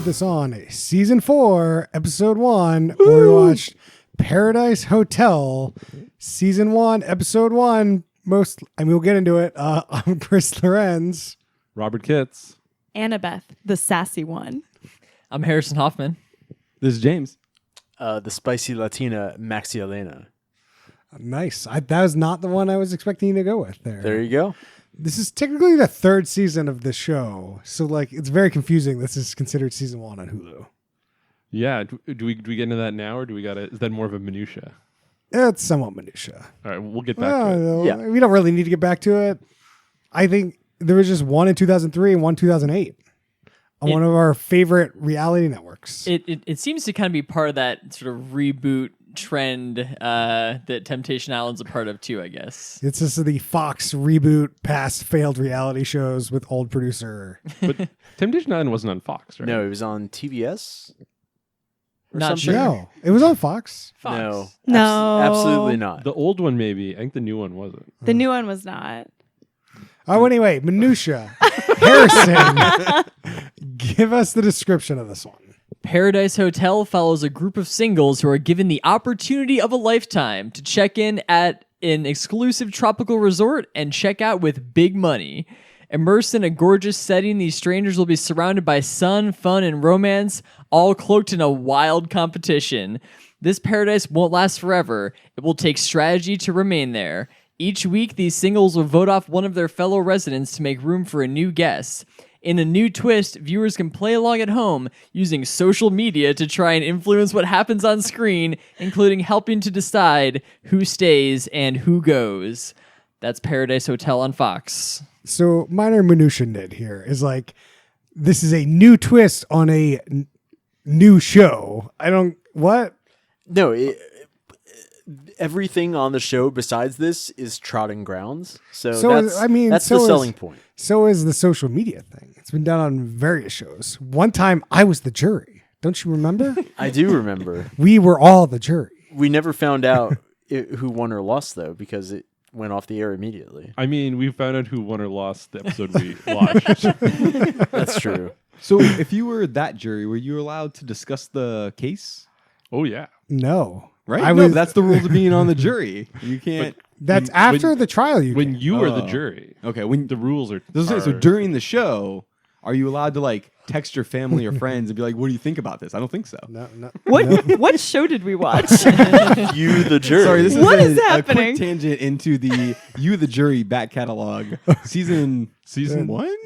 Put This On, Season 4, Episode 1, where we watched Paradise Hotel, Season 1, Episode 1. We'll get into it. I'm Chris Lorenz. Robert Kitts. Annabeth, the sassy one. I'm Harrison Hoffman. This is James. The spicy Latina, Maxi Elena. Nice. That was not the one I was expecting you to go with there. There you go. This is technically the third season of the show, so it's very confusing. This is considered season 1 on Hulu. Yeah, do we get into that now, or is that more of a minutia? It's somewhat minutia. All right, we'll get back to it. Yeah. We don't really need to get back to it. I think there was just one in 2003 and one 2008 on one of our favorite reality networks. It seems to kind of be part of that sort of reboot trend that Temptation Island's a part of too, I guess. It's just the Fox reboot past failed reality shows with old producer. But Temptation Island wasn't on Fox, right? No, it was on TBS. Or Not something? sure. No, it was on Fox. Fox. No. No. Absolutely not. The old one maybe. I think the new one wasn't. The new one was not. Oh, anyway, minutia. Harrison, give us the description of this one. Paradise Hotel follows a group of singles who are given the opportunity of a lifetime to check in at an exclusive tropical resort and check out with big money. Immersed in a gorgeous setting, these strangers will be surrounded by sun, fun, and romance, all cloaked in a wild competition. This paradise won't last forever. It will take strategy to remain there. Each week, these singles will vote off one of their fellow residents to make room for a new guest. In a new twist, viewers can play along at home using social media to try and influence what happens on screen, including helping to decide who stays and who goes. That's Paradise Hotel on Fox. So minor minutia nit here is this is a new twist on a new show. What? No, everything on the show besides this is trotting grounds. So that's the selling point. So is the social media thing. It's been done on various shows. One time I was the jury. Don't you remember? I do remember. We were all the jury. We never found out who won or lost, though, because it went off the air immediately. I mean, we found out who won or lost the episode we watched. That's true. So if you were that jury, were you allowed to discuss the case? Oh, yeah. No. Right? That's the rules of being on the jury. You can't... That's after the trial When can. you are the jury. Okay. The rules are... So during the show, are you allowed to text your family or friends and be like, what do you think about this? I don't think so. No. What show did we watch? You, the jury. Sorry, this What is is a happening? quick tangent into the You the Jury back catalog. Season 1?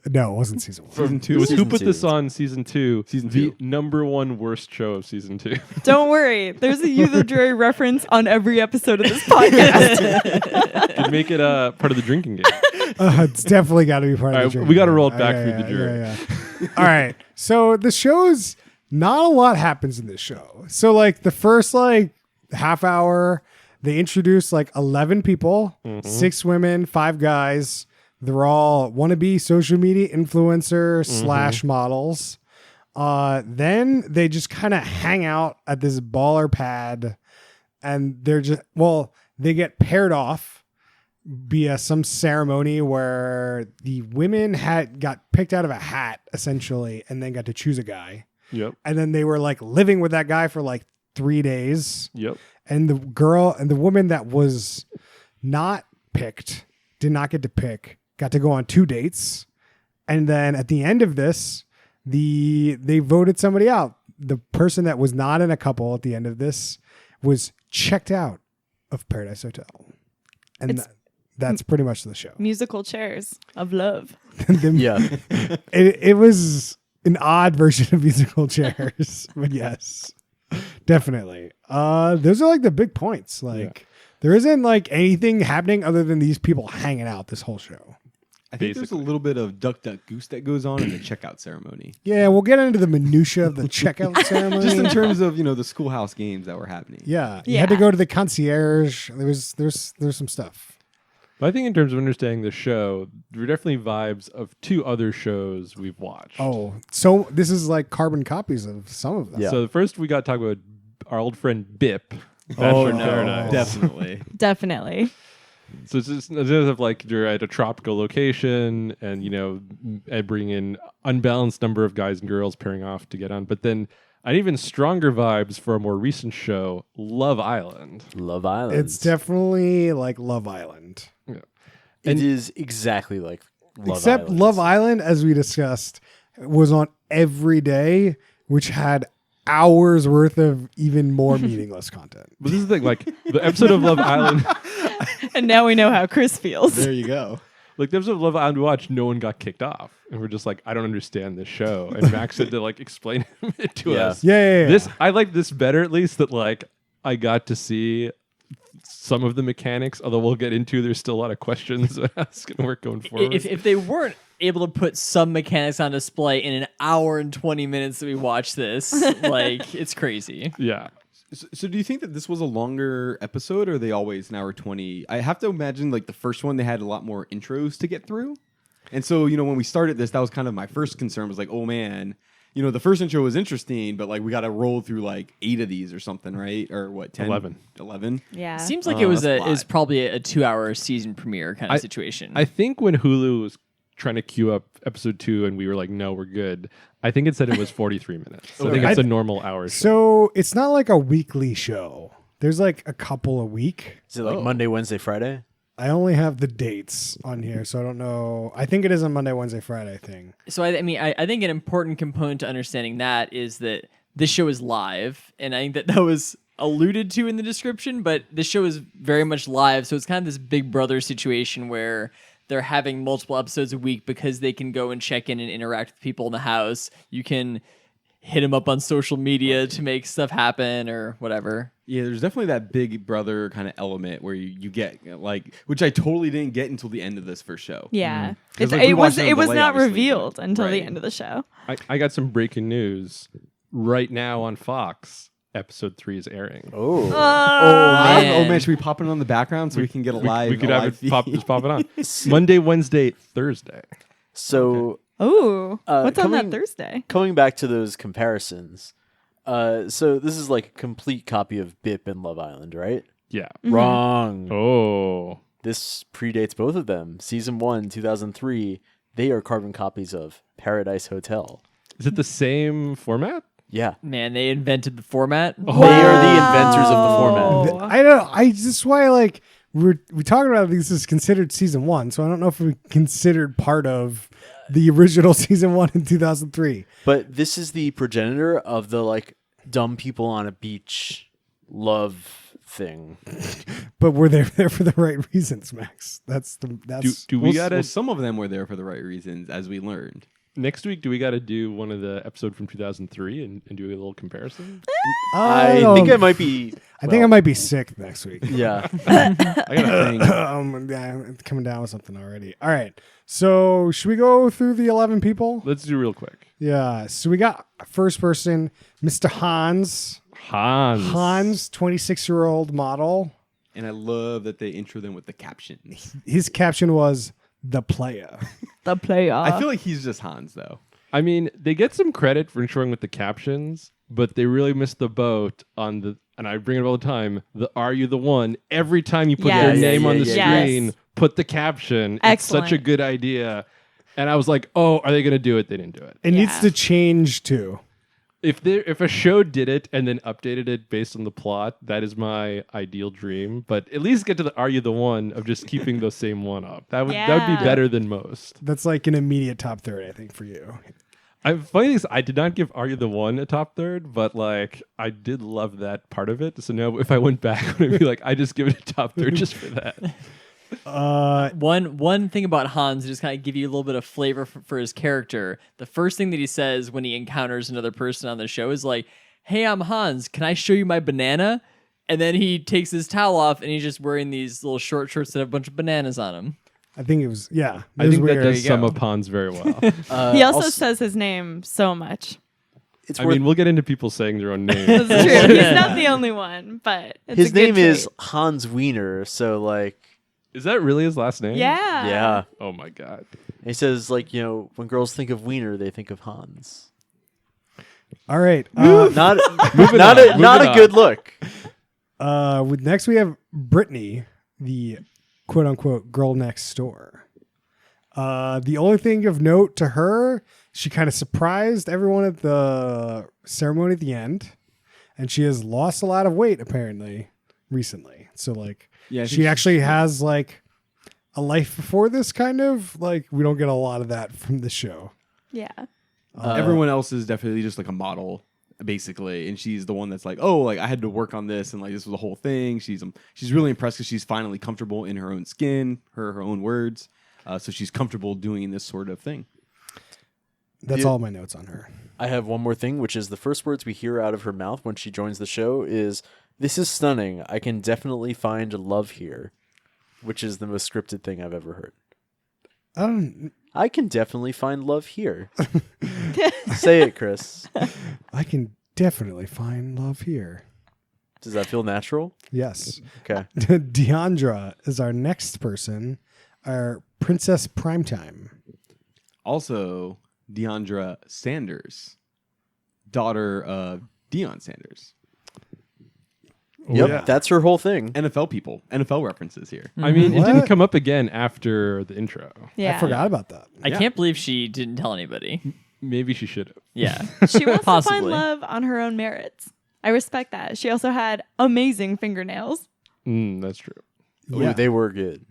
No, it wasn't season 1. Season 2? It was Season Who Put two. This On season 2. Season the 2. number one worst show of season 2. Don't worry. There's a You the Jury reference on every episode of this podcast. Could make it part of the drinking game. It's definitely got to be part All of right, the jury. we gotta roll it back Yeah, through the jury. yeah. All right. So the show's not a lot happens in this show. So the first half hour, they introduce 11 people, 6 women, 5 guys. They're all wannabe social media influencer / models. Then they just kind of hang out at this baller pad, and they get paired off via some ceremony where the women got picked out of a hat essentially, and then got to choose a guy. Yep. And then they were living with that guy for 3 days. Yep. And the woman that was not picked, did not get to pick, got to go on 2 dates. And then at the end of this, they voted somebody out. The person that was not in a couple at the end of this was checked out of Paradise Hotel. And that's pretty much the show. Musical chairs of love. Yeah. It was an odd version of musical chairs, but yes, definitely. Those are the big points. There isn't anything happening other than these people hanging out this whole show. I think there's a little bit of duck, duck, goose that goes on in the checkout ceremony. Yeah, we'll get into the minutia of the checkout ceremony. Just in terms of, the schoolhouse games that were happening. Yeah, you had to go to the concierge. There's some stuff. But I think in terms of understanding the show, there are definitely vibes of 2 other shows we've watched. Oh, so this is carbon copies of some of them. Yeah. So the first we got to talk about our old friend Bip. Oh, Bachelor in no. Paradise. Definitely. Definitely. So it's just instead of like you're at a tropical location and and bring in unbalanced number of guys and girls pairing off to get on, but then an even stronger vibes for a more recent show, Love Island. Love Island. It's definitely like Love Island. Yeah. It is exactly like Love Except Island. Love Island, as we discussed, was on every day, which had hours worth of even more meaningless content. But this is the thing, like the episode of Love Island, And now we know how Chris feels. There you go. like the episode of Love Island we watched, no one got kicked off, and we're just like, I don't understand this show, and Max had to like explain it to Yeah. us. Yeah. This I like this better, at least that like I got to see some of the mechanics. Although we'll get into, there's still a lot of questions about how it's going to work going forward. If they weren't able to put some mechanics on display in an hour and 20 minutes that we watch this, like it's crazy. yeah. So do you think that this was a longer episode, or are they always an hour 20? I have to imagine like the first one, they had a lot more intros to get through. And so, when we started this, that was kind of my first concern, was like, oh man, the first intro was interesting, but like we got to roll through like 8 of these or something, right? Or what, 10? 11? Yeah. Seems like it was that's a lot. is probably a 2-hour season premiere kind of situation. I think when Hulu was trying to queue up episode 2 and we were like, no, we're good, I think it said it was 43 minutes. So I think it's a normal hour. So it's not like a weekly show. There's like a couple a week. Is it like Monday, Wednesday, Friday? I only have the dates on here, so I don't know. I think it is a Monday, Wednesday, Friday thing. So I think an important component to understanding that is that this show is live, and I think that was alluded to in the description, but the show is very much live, so it's kind of this Big Brother situation where they're having multiple episodes a week because they can go and check in and interact with people in the house. You can hit them up on social media to make stuff happen or whatever. Yeah, there's definitely that Big Brother kind of element where you get like, which I totally didn't get until the end of this first show. Yeah. 'Cause, like, we It was watched it on delay, not obviously, revealed but- until the right. end of the show. I got some breaking news right now on Fox. Episode 3 is airing. Oh. Oh man. should we pop it on the background so we can get a live? We could a have live it feed? just pop it on. Monday, Wednesday, Thursday. So Ooh. What's on that coming- Thursday? coming back to those comparisons, so this is like a complete copy of BIP and Love Island, right? Yeah. Wrong. Oh. This predates both of them. Season 1, 2003. They are carbon copies of Paradise Hotel. Is it the same format? Yeah. Man, they invented the format. They are the inventors of the format. I don't. I just why like we talking about this is considered season 1, so I don't know if we considered part of the original season 1 in 2003. But this is the progenitor of the like dumb people on a beach love thing. But were they there for the right reasons, Max? That's Do we gotta some of them were there for the right reasons, as we learned. next week? Do we gotta do one of the episode from 2003 and do a little comparison? I think I might be. I think I might be sick next week. Yeah. I got a thing. Yeah, I'm coming down with something already. All right. So should we go through the 11 people? Let's do real quick. Yeah. So we got first person, Mr. Hans. Hans, 26-year-old model. And I love that they intro them with the caption. His caption was "the player." The player. I feel like he's just Hans, though. I mean, they get some credit for ensuring with the captions, but they really missed the boat on the. And I bring it up all the time. The "Are you the one?" Every time you put their Yes. name on the Yes. screen, put the caption. It's such a Excellent. good idea. And I was like, "Oh, are they going to do it?" They didn't do it. It needs Yeah. to change too. If a show did it and then updated it based on the plot, that is my ideal dream. But at least get to the "Are you the one?" of just keeping the same one up. That would Yeah. be better than most. That's like an immediate top 30, I think, for you. Funny thing is, I did not give "Are You the One" a top third, but like I did love that part of it. So now, if I went back, I'd be like, I just give it a top third just for that. One thing about Hans to just kind of give you a little bit of flavor for his character. The first thing that he says when he encounters another person on the show is like, "Hey, I'm Hans. Can I show you my banana?" And then he takes his towel off and he's just wearing these little short shorts that have a bunch of bananas on them. I think it was, yeah. It I was think weird. that does There you sum go. up Hans very well. he also says his name so much. It's I worth mean, we'll get into people saying their own names. That's true. He's not the only one, but it's his a good name is trait. Hans Wiener, so like Is that really his last name? Yeah. yeah. Oh my god. He says like, when girls think of Wiener, they think of Hans. All right. Not not Moving a on. good look. Next we have Brittany, the quote unquote girl next door. The only thing of note to her, she kind of surprised everyone at the ceremony at the end, and she has lost a lot of weight apparently recently. So like, Yeah, I think she she's- actually has like a life before this, kind of like we don't get a lot of that from the show. Yeah. Everyone else is definitely just like a model, basically, and she's the one that's like, oh, like I had to work on this, and like this was the whole thing. She's really impressed because she's finally comfortable in her own skin, her own words, so she's comfortable doing this sort of thing. That's Yeah. all my notes on her. I have one more thing, which is the first words we hear out of her mouth when she joins the show is, "This is stunning. I can definitely find love here," which is the most scripted thing I've ever heard. I don't. I can definitely find love here. Say it, Chris. I can definitely find love here. Does that feel natural? Yes. Okay. Deandra is our next person, our Princess Primetime. Also, Deandra Sanders, daughter of Deion Sanders. Yep, yeah. that's her whole thing. NFL people, NFL references here. I mean, it didn't What? come up again after the intro. Yeah. I forgot about that. I can't believe she didn't tell anybody. Maybe she should have. Yeah. She wants to find Possibly. love on her own merits. I respect that. She also had amazing fingernails. That's true. Ooh, they were good.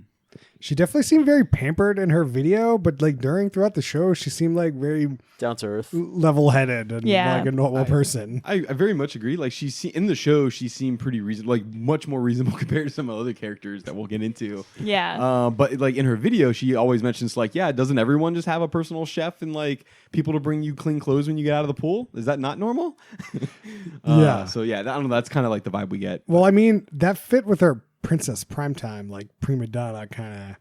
She definitely seemed very pampered in her video, but like throughout the show, she seemed like very Down to earth. level-headed and Yeah. like a normal person. I very much agree. Like in the show, she seemed pretty reasonable, like much more reasonable compared to some of the other characters that we'll get into. Yeah. But like in her video, she always mentions like, yeah, doesn't everyone just have a personal chef and like people to bring you clean clothes when you get out of the pool? Is that not normal? Yeah. So yeah, I don't know. That's kind of like the vibe we get. Well, I mean, that fit with her Princess Primetime, like prima donna kind of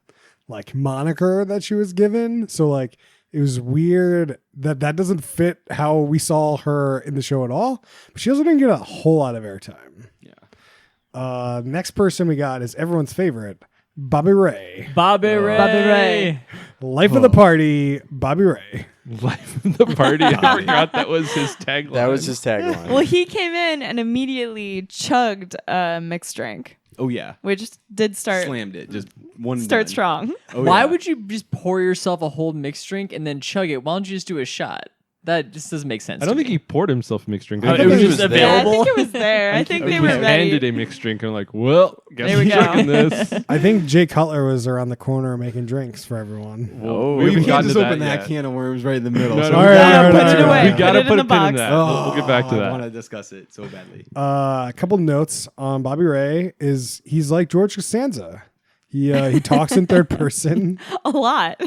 like moniker that she was given. So like it was weird that doesn't fit how we saw her in the show at all. But she also didn't get a whole lot of airtime. Yeah. Next person we got is everyone's favorite, Bobby Ray. Bobby Ray. Bobby Ray. Life of the party, Bobby Ray. Life of the party. I forgot that was his tagline. That was his tagline. Well, he came in and immediately chugged a mixed drink, Oh yeah. which did start Slammed it. Just one. and start done. strong. Oh, Why yeah. would you just pour yourself a whole mixed drink and then chug it? Why don't you just do a shot? That just doesn't make sense. I don't to think me. he poured himself a mixed drink. Oh, I it think was he just there. Yeah, I available. think it was there. I think they He were was handed ready. a mixed drink. I'm like, well, guess There we I'm go. drinking this. I think Jay Cutler was around the corner making drinks for everyone. Oh, we Well, you haven't can't gotten just to open that that yet. can of worms right in the middle. No, so no, All we right, gotta all right, put all it right, away. all right. We gotta Put it put in a the pin in box. that. We'll get back to I that. want to discuss it so badly. A couple notes on Bobby Ray is he's like George Costanza. He talks in third person. A lot.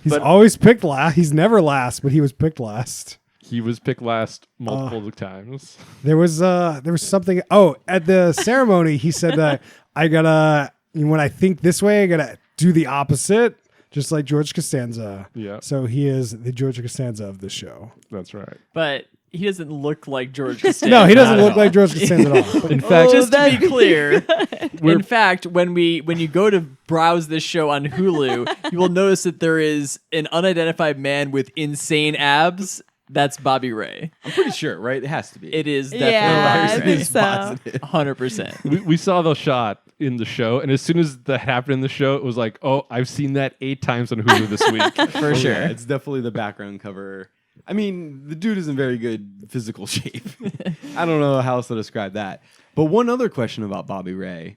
He's always picked last. He's never last, but he was picked last. He was picked last multiple times. There was something. Oh, at the ceremony, he said that when I think this way, I gotta do the opposite, just like George Costanza. Yeah. So he is the George Costanza of the show. That's right. But he doesn't look like George Costanza. No, he doesn't Not look at like all. George Costanza at all. In fact, Just to be clear, in fact, when you go to browse this show on Hulu, you will notice that there is an unidentified man with insane abs. That's Bobby Ray. I'm pretty sure, right? It has to be. It is Yeah, I definitely think so. 100%. we saw the shot in the show, and as soon as that happened in the show, it was like, oh, I've seen that 8 times on Hulu this week. For sure. Yeah, it's definitely the background cover. I mean, the dude is in very good physical shape. I don't know how else to describe that. But one other question about Bobby Ray.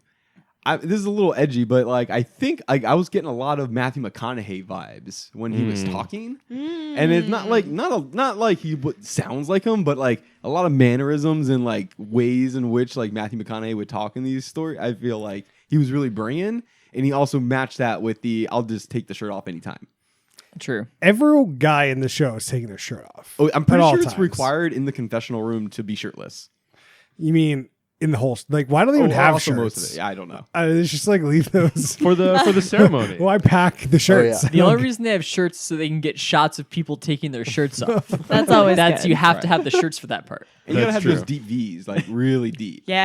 This is a little edgy, but like I think I was getting a lot of Matthew McConaughey vibes when he was talking, and it's not like not like he sounds like him, but like a lot of mannerisms and like ways in which like Matthew McConaughey would talk in these stories. I feel like he was really brilliant, and he also matched that with the "I'll just take the shirt off anytime." True. Every guy in the show is taking their shirt off. Oh, I'm at pretty all sure it's times. required in the confessional room to be shirtless. You mean in the whole? Like, why do they even have also shirts? most of it. Yeah, I don't know. It's just like leave those. for the ceremony. Why pack the shirts? yeah. The only reason they have shirts is so they can get shots of people taking their shirts off. That's always That's good. you have to have the shirts for that part. And you gotta have That's those true. deep V's, like really deep. Yeah.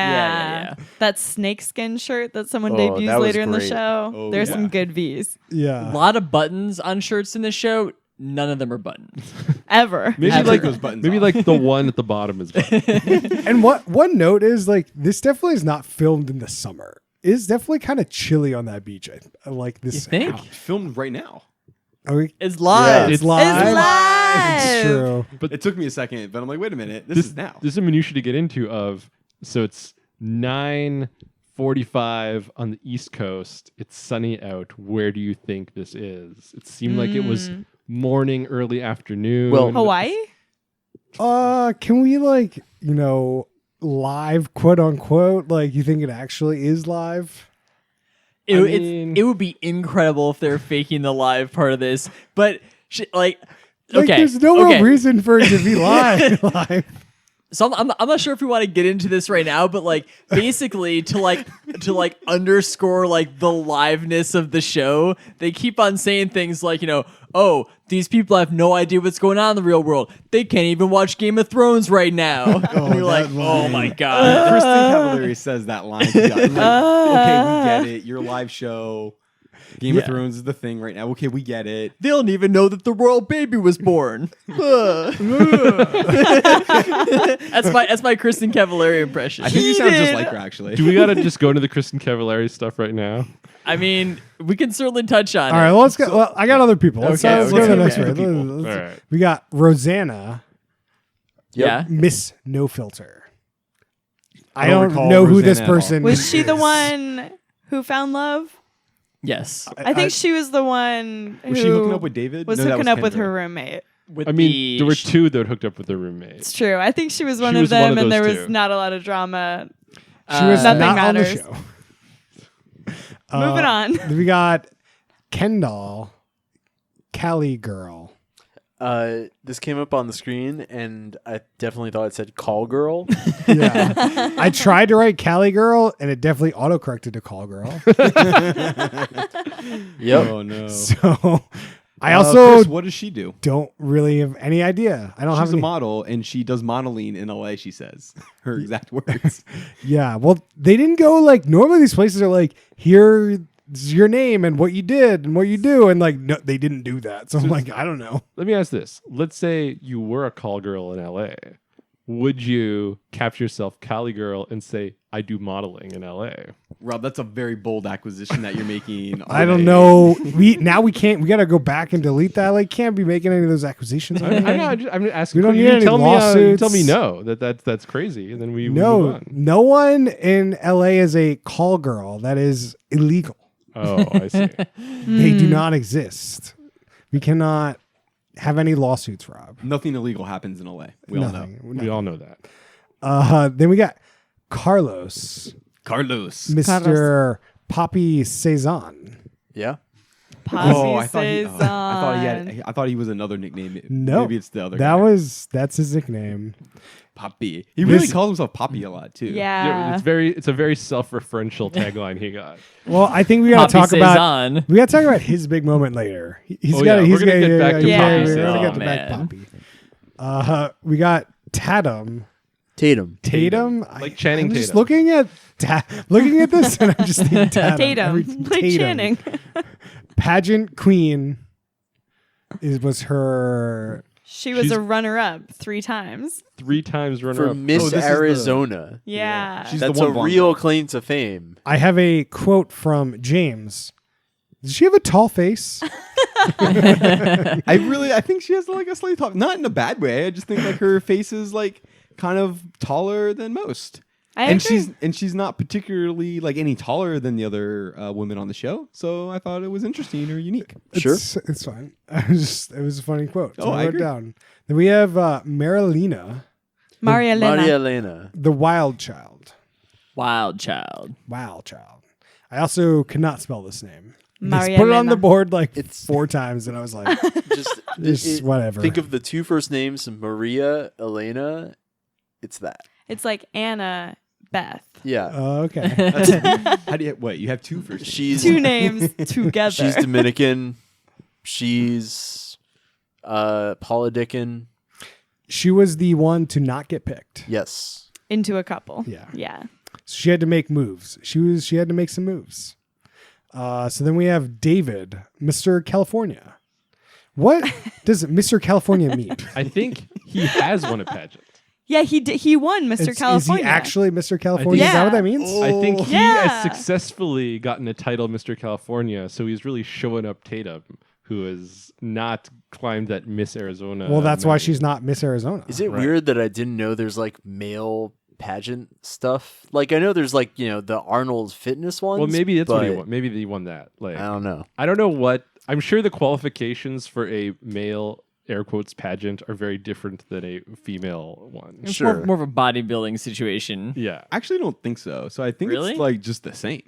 Yeah. That snakeskin shirt that someone Oh, debuts that was later in the great. show. Oh, There's yeah. some good V's. A Yeah. lot of buttons on shirts in this show. None of them are buttons. Ever. Maybe Have like it- those buttons. Maybe off. like the one at the bottom is. And one note is like this definitely is not filmed in the summer. is definitely kind of chilly on that beach. I like this. You think? house. Filmed right now. Are we, It's live. it's live. It's live. It's true. It took me a second, but I'm like, wait a minute, this is now. This is a minutia to get into of. So it's 9:45 on the East Coast. It's sunny out. Where do you think this is? It seemed like it was morning, early afternoon. Well, Hawaii? Can we live, quote unquote? Like, you think it actually is live? It, I it's- mean- it would be incredible if they're faking the live part of this. But Like, okay, there's no okay. real reason for it to be live. So I'm not sure if we want to get into this right now, but like basically to underscore like the liveness of the show, they keep on saying things like, oh, these people have no idea what's going on in the real world. They can't even watch Game of Thrones right now. And you're like, that oh line. my god. Kristen Cavallari says that line. To God. I'm like, okay, we get it. Your live show. Game of Thrones is the thing right now. Okay, we get it. They don't even know that the royal baby was born. that's my Kristen Cavallari impression. I think you sound just like her, actually. do we gotta just go into the Kristen Cavallari stuff right now? I mean, we can certainly touch on All right, it. well, let's go. Well, I got other people. Let's Okay, go to the okay, next okay. one. All right. We got Rosanna, Yeah. Miss No Filter. I I don't don't recall know who Rosanna this at all. person Was she the is. one who found love? Yes. I think she was the one who Was she hooking up with David? was No, that hooking up with Kendra. her roommate. With I mean, there were two that hooked up with their roommates. It's true. I think she was one She of was one them, of and there those was two. not a lot of drama. She was Nothing not matters. on the show. Moving on. Then we got Kendall, Cali Girl. This came up on the screen, and I definitely thought it said "call girl." Yeah. I tried to write Cali Girl, and it definitely autocorrected to Call Girl. Yep. Oh no. So I also Chris, what does she do? don't really have any idea. I don't have She's a any. model, and she does modeling in LA. She says her exact words. Yeah, well, they didn't go like normally. These places are like, here's your name and what you did and what you do, and like no, they didn't do that. So I'm like, I don't know. Let me ask this. Let's say you were a call girl in LA. Would you capture yourself Cali Girl and say, I do modeling in LA? Rob, that's a very bold acquisition that you're making. I don't already. know. We can't. We got to go back and delete that. Like, can't be making any of those acquisitions. I'm asking. We don't you need any tell me, you lawsuits. tell me no. That's crazy, and then we move No, on. no one in LA is a call girl. That is illegal. Oh, I see. They do not exist. We cannot have any lawsuits, Rob. Nothing illegal happens in LA. We all know. Nothing. We all know that. Then we got Carlos, Carlos. Mr. Poppy Cezanne. Yeah. Oh, I Posse thought he Cezanne. had. I thought he was another nickname. No, maybe it's the other. That guy. that's his nickname. Poppy. He really This- calls himself Poppy a lot too. Yeah. It's a very self-referential tagline he got. Well, I think we got to Poppy talk about Cezanne. we got to talk about his big moment later. He's Oh, got. yeah, He's we're gonna got- get back to Poppy We're Cezanne. gonna get Oh, back to man. Poppy. We got Tatum. Tatum. Tatum, Like Channing I'm just Tatum. looking at looking at this, and I'm just thinking Tatum. Tatum. Like Channing. Pageant queen was her. She was She's- a runner-up 3 times. 3 times For runner-up. Miss this is the- Arizona. Yeah. She's the That's one a blonde real girl. claim to fame. I have a quote from James. Does she have a tall face? I think she has like a slightly top, not in a bad way. I just think like her face is like kind of taller than most. I And agree. she's not particularly like any taller than the other women on the show. So I thought it was interesting or unique. Sure. It's fine. It was a funny quote. So Oh, I I wrote it agree. down. Then we have Marilena, Maria Elena. Maria Elena. the wild child. Wild child. Wild child. I also could not spell this name. Maria Just put it on the Elena. board like It's- 4 times, and I was like, Just Just whatever. Think of the 2 first names, Maria, Elena. It's that. It's like Anna Beth. Yeah. okay. How do you what? You have 2 first. She's 2 names together. she's Dominican. She's Paula Dickin. She was the one to not get picked. Yes. Into a couple. Yeah. Yeah. So she had to make moves. She had to make some moves. So then we have David, Mr. California. What does Mr. California mean? I think he has won a pageant. Yeah, he won Mr. Is California. he actually Mr. California? Is that Yeah. what that means? I think he Yeah. has successfully gotten a title Mr. California, so he's really showing up Tatum, who has not climbed that Miss Arizona. Well, that's why mountain. she's not Miss Arizona. Is it Right. weird that I didn't know there's like male pageant stuff? Like I know there's like the Arnold Fitness ones. Well, maybe that's what he but won. Maybe he won that. Like, I don't know. I don't know what. I'm sure the qualifications for a male air quotes pageant are very different than a female one. It's Sure. more of a bodybuilding situation. Yeah. I actually don't think so. So I think Really? it's like just the same.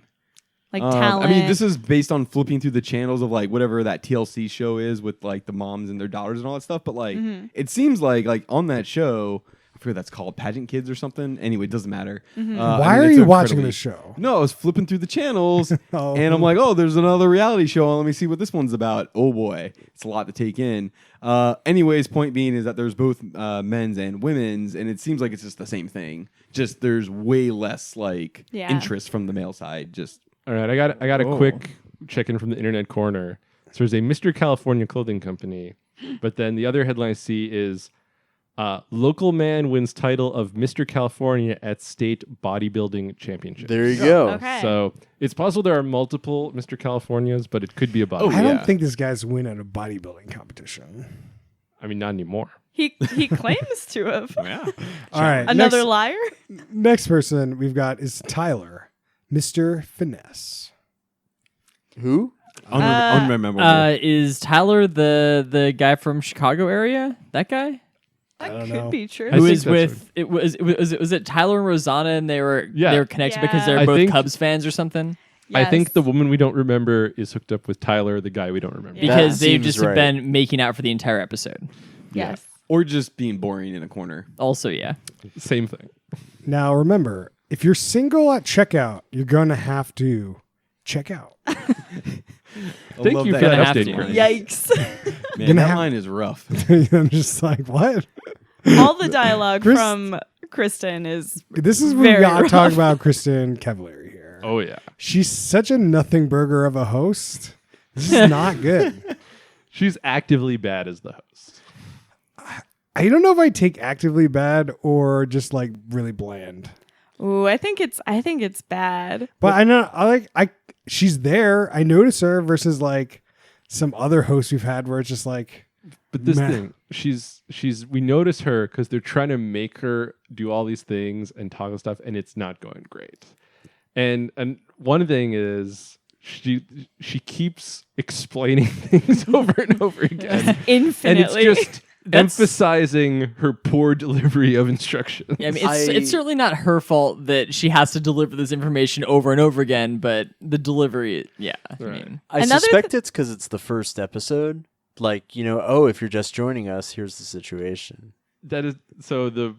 like I talent. mean, this is based on flipping through the channels of like whatever that TLC show is with like the moms and their daughters and all that stuff. But like, it seems like on that show, I forget what that's called, Pageant Kids or something. Anyway, it doesn't matter. Why are you watching this show? No, I was flipping through the channels Oh. and I'm like, oh, there's another reality show. Let me see what this one's about. Oh boy, it's a lot to take in. Anyways, point being is that there's both men's and women's, and it seems like it's just the same thing. Just there's way less like Yeah. interest from the male side. Just All right. I got a quick check in from the internet corner. So there's a Mr. California clothing company, but then the other headline I see is local man wins title of Mr. California at state bodybuilding championship. There you go. Okay. So it's possible there are multiple Mr. Californias, but it could be a body. I don't yeah. think this guy's win at a bodybuilding competition. I mean, not anymore. he claims to have. yeah. All right. Another liar? next person we've got is Tyler, Mr. Finesse. Who? Unmemorable. Is Tyler the guy from Chicago area? That guy That don't could know. be true. I who think is that's with was it Tyler and Rosanna and they were connected because Yeah. they're I both think- Cubs fans or something? I think Yes. the woman we don't remember is hooked up with Tyler, the guy we don't remember. Yeah. Because they've seems just right. been making out for the entire episode. Yes. Or just being boring in a corner. Also, yeah. Same thing. Now remember, if you're single at checkout, you're going to have to check out. Thank you for Gonna that have update, to. Brian. Yikes. Man, Gonna that have- line is rough. I'm just like, what? All the dialogue Chris- from Kristen is This is when we Very got to rough. talk about Kristen Cavallari here. Oh yeah. She's such a nothing burger of a host. This is not good. She's actively bad as the host. I don't know if I take actively bad or just like really bland. Ooh, I think it's bad. But I know she's there. I notice her versus like some other hosts we've had where it's just like, But this Meh. thing, we notice her because they're trying to make her do all these things and talk and stuff, and it's not going great. And one thing is she keeps explaining things over and over again, and Infinitely. it's just emphasizing her poor delivery of instructions. Yeah, I mean, it's certainly not her fault that she has to deliver this information over and over again, but the delivery, yeah. I mean, I Another suspect it's because it's the first episode. Like, if you're just joining us, here's the situation. That is so the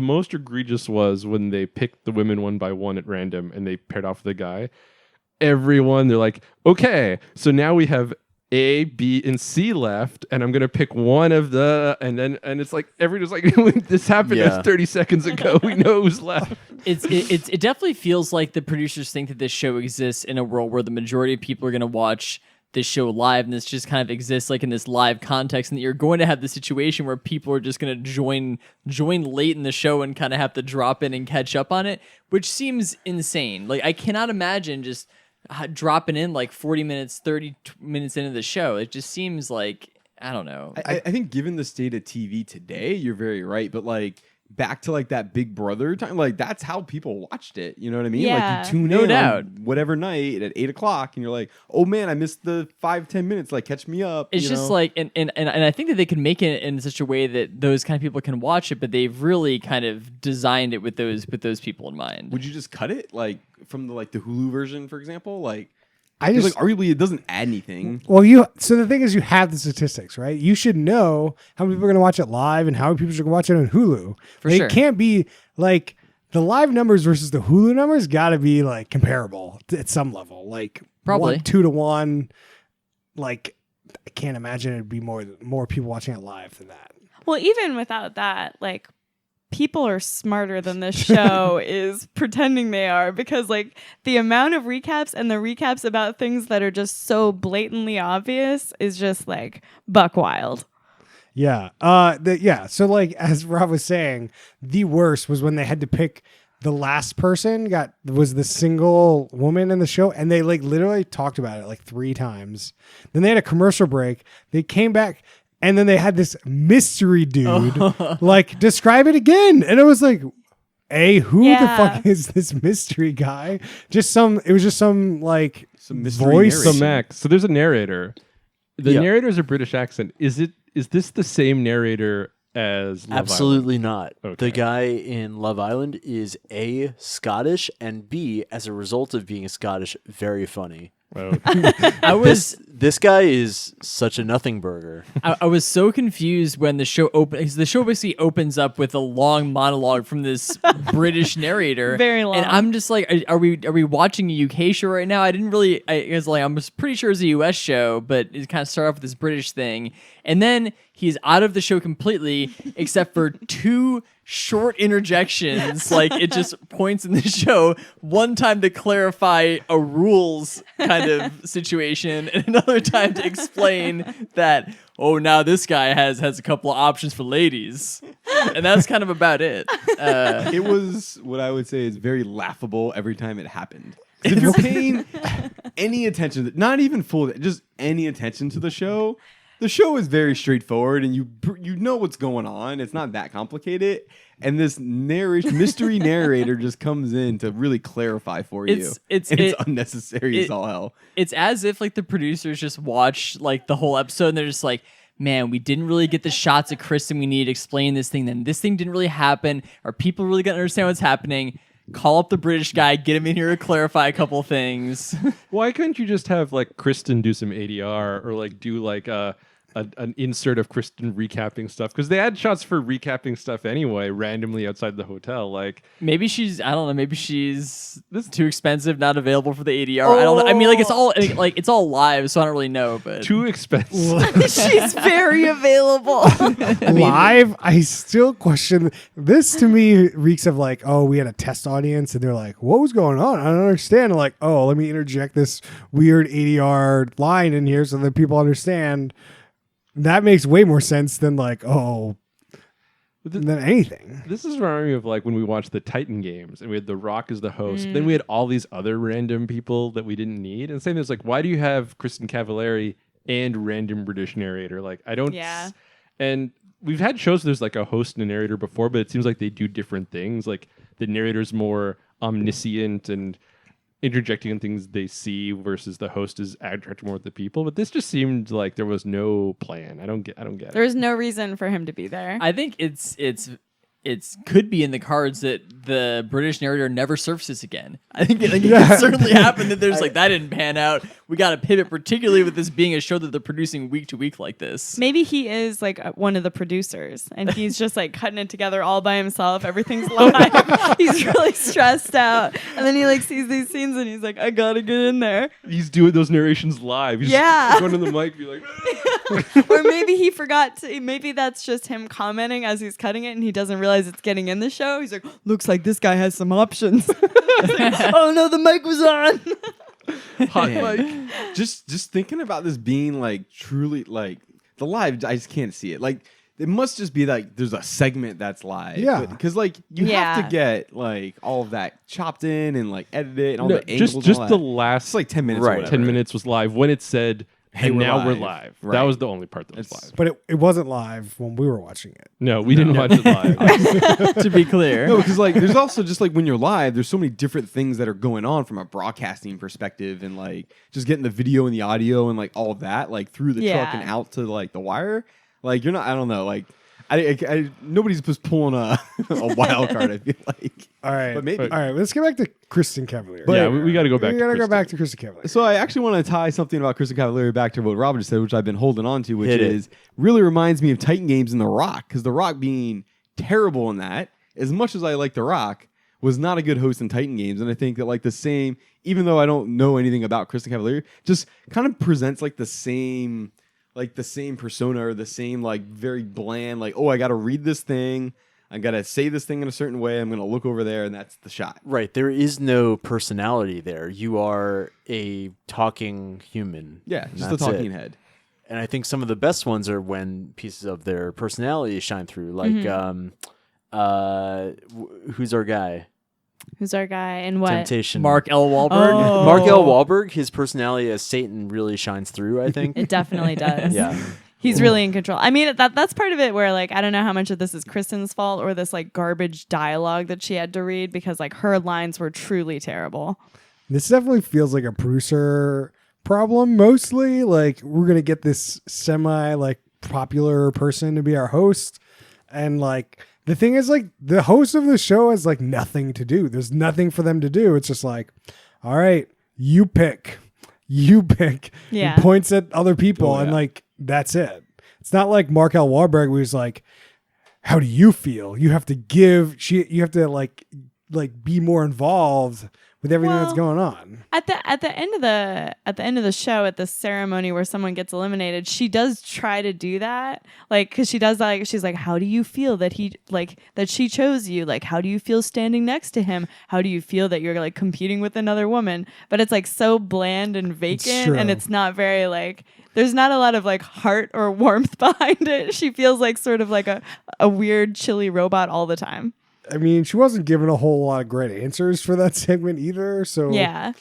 most egregious was when they picked the women one by one at random and they paired off the guy. Everyone, they're like, okay, so now we have A, B, and C left, and I'm gonna pick one of the, and it's like everyone's like, this happened Yeah. 30 seconds ago. We know who's left. it definitely feels like the producers think that this show exists in a world where the majority of people are going to watch this show live, and this just kind of exists like in this live context, and that you're going to have the situation where people are just going to join late in the show and kind of have to drop in and catch up on it, which seems insane. Like, I cannot imagine just dropping in like 40 minutes, 30 minutes into the show. It just seems like, I don't know. I think given the state of TV today, you're very right. But like back to like that Big Brother time, like that's how people watched it. You know what I mean? Yeah. Like you tune No in doubt. on whatever night at 8:00 and you're like, oh man, I missed the 5-10 minutes. Like catch me up. It's you just know? like, and I think that they can make it in such a way that those kind of people can watch it, but they've really kind of designed it with those people in mind. would you just cut it like from the Hulu version, for example? Like, I just like arguably it doesn't add anything. well, so the thing is, you have the statistics, right? You should know how many people are going to watch it live and how many people are going to watch it on Hulu. For Like, sure. It can't be like the live numbers versus the Hulu numbers. Got to be like comparable at some level, like Probably. 2 to 1. Like I can't imagine it'd be more people watching it live than that. Well, even without that, like people are smarter than this show is pretending they are, because like the amount of recaps and the recaps about things that are just so blatantly obvious is just like buck wild. Yeah. So like as Rob was saying, the worst was when they had to pick the last person was the single woman in the show, and they like literally talked about it like 3 times. Then they had a commercial break. They came back, and then they had this mystery dude like describe it again, and it was like, who the fuck is this mystery guy? It was just some like Some mystery voice. narration. So Max, so there's a narrator. The Yeah. narrator is a British accent. Is this the same narrator as Love Absolutely not. Okay. The guy in Love Island is A, Scottish, and B, as a result of being Scottish, very funny. Island? I was This guy is such a nothing burger. I was so confused when the show opened, because the show basically opens up with a long monologue from this British narrator. Very long. And I'm just like, are we watching a UK show right now? I didn't really, I'm pretty sure it's a US show, but it kind of started off with this British thing. And then he's out of the show completely, except for 2 short interjections. Like it just points in the show, one time to clarify a rules kind of situation, and another time to explain that, oh, now this guy has a couple of options for ladies. And that's kind of about it. It was what I would say is very laughable every time it happened. 'Cause if you're paying any attention, not even full, just any attention to the show is very straightforward, and you know what's going on. It's not that complicated, and this mystery narrator just comes in to really clarify for you. It's unnecessary as all hell. It's as if like the producers just watch like the whole episode and they're just like, man, we didn't really get the shots of Kristen we need to explain this thing. Then this thing didn't really happen. Are people really gonna understand what's happening? Call up the British guy, get him in here to clarify a couple things. Why couldn't you just have like Kristen do some ADR or like do like an insert of Kristen recapping stuff? Because they had shots for recapping stuff anyway, randomly outside the hotel. Like Maybe she's, I don't know, maybe she's too expensive, not available for the ADR. I don't know. I mean, like it's all live, so I don't really know. But too expensive. She's very available. Live, I still question this. To me, reeks of like, oh, we had a test audience, and they're like, what was going on? I don't understand. Like, oh, let me interject this weird ADR line in here so that people understand. That makes way more sense than like, than anything. This is reminding me of like when we watched the Titan games and we had The Rock as the host. Then we had all these other random people that we didn't need. And same thing is like, why do you have Kristen Cavallari and random British narrator? Like, I don't. Yeah. And we've had shows where there's like a host and a narrator before, but it seems like they do different things. Like the narrator's more omniscient and interjecting in things they see versus the host is interacting more with the people. But this just seemed like there was no plan. I don't get it. There's no reason for him to be there. I think it's could be in the cards that the British narrator never surfaces again. I think it could certainly happen that there's like that didn't pan out. We got to pivot, particularly with this being a show that they're producing week to week like this. Maybe he is like one of the producers and he's just like cutting it together all by himself. Everything's live. He's really stressed out. And then he like sees these scenes and he's like, I gotta get in there. He's doing those narrations live. He's Yeah. going to the mic, be like, Or maybe he forgot to, maybe that's just him commenting as he's cutting it and he doesn't realize it's getting in the show. He's like, looks like this guy has some options. Oh no, the mic was on. hot Man. mic. Just thinking about this being like truly like the live, I just can't see it. Like it must just be like there's a segment that's live. Yeah. Because like you have Yeah. to get like all of that chopped in and like edited and all No, the angles. and just all the that. last It's like 10 minutes. Right. Or whatever. 10 minutes was live when it said, Hey, and we're now we're live. live. That Right. was the only part that was It's- live. But it wasn't live when we were watching it. No, we didn't watch it live. To be clear, No, because like there's also just like when you're live, there's so many different things that are going on from a broadcasting perspective, and like just getting the video and the audio and like all of that like through the truck Yeah. and out to like the wire. Like you're not, I don't know, like nobody's just pulling a wild card. I feel like. All right. But maybe. All right. Let's get back to Kristen Cavalier. Yeah, we got to go back. We to gotta go Kristen. back to Kristen Cavalier. So I actually want to tie something about Kristen Cavallari back to what Robin just said, which I've been holding on to, which Hit it. is really reminds me of Titan Games and The Rock, because The Rock being terrible in that, as much as I like The Rock, was not a good host in Titan Games. And I think that like the same, even though I don't know anything about Kristen Cavallari, just kind of presents like the same persona or the same like very bland, like, oh, I got to read this thing. I got to say this thing in a certain way. I'm going to look over there and that's the shot. Right. There is no personality there. You are a talking human. Yeah, and just a that's talking it. head. And I think some of the best ones are when pieces of their personality shine through. Like, who's our guy? Who's our guy and what? Temptation. Mark L. Wahlberg. Oh. Mark L. Wahlberg, his personality as Satan really shines through, I think. It definitely does. Yeah. He's really in control. I mean, that's part of it where, like, I don't know how much of this is Kristen's fault or this, like, garbage dialogue that she had to read because, like, her lines were truly terrible. This definitely feels like a producer problem mostly. Like, we're going to get this semi, like, popular person to be our host. And, like, the thing is, like, the host of the show has, like, nothing to do. There's nothing for them to do. It's just like, all right, you pick. You pick. Yeah. He points at other people and, like, that's it. It's not like Mark L. Wahlberg who's like, how do you feel? You have to give, you have to, like be more involved with everything that's going on. At the end of the show, at the ceremony where someone gets eliminated, she does try to do that, like, because she does, like, she's like, how do you feel that he, like, that she chose you? Like, how do you feel standing next to him? How do you feel that you're, like, competing with another woman? But it's, like, so bland and vacant, and it's not very, like, there's not a lot of, like, heart or warmth behind it. She feels like sort of like a weird chilly robot all the time. I mean, she wasn't given a whole lot of great answers for that segment either. So Yeah.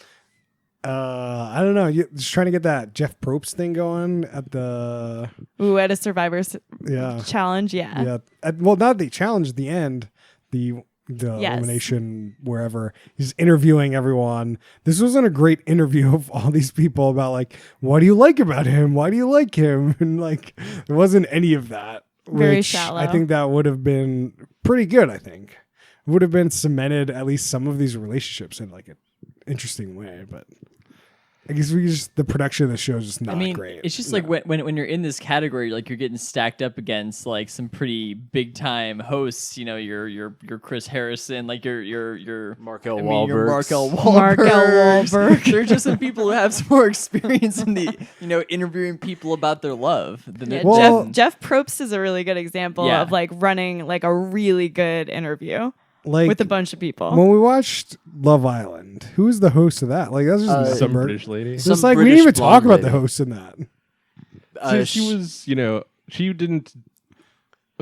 I don't know. Just trying to get that Jeff Probst thing going at the At a Survivor's challenge. Yeah. Well, not the challenge at the end. The elimination wherever he's interviewing everyone. This wasn't a great interview of all these people about, like, what do you like about him? Why do you like him? And, like, there wasn't any of that. Very shallow. I think that would have been pretty good. I think it would have been cemented at least some of these relationships in, like, an interesting way. But I guess the production of the show is just not great. It's just like when you're in this category, like, you're getting stacked up against, like, some pretty big time hosts. You know, your Chris Harrison, like your Mark L. Your Wahlberg. Mark L. Wahlberg. Mark L. Wahlberg. They're just some people who have some more experience in the, interviewing people about their love. Yeah, Jeff Probst is a really good example Yeah. of, like, running, like, a really good interview. Like, with a bunch of people. When we watched Love Island, who was the host of that? Like, that's just Some British lady. It's Some just like we British didn't even talk blonde about the lady. host in that. So she was, she didn't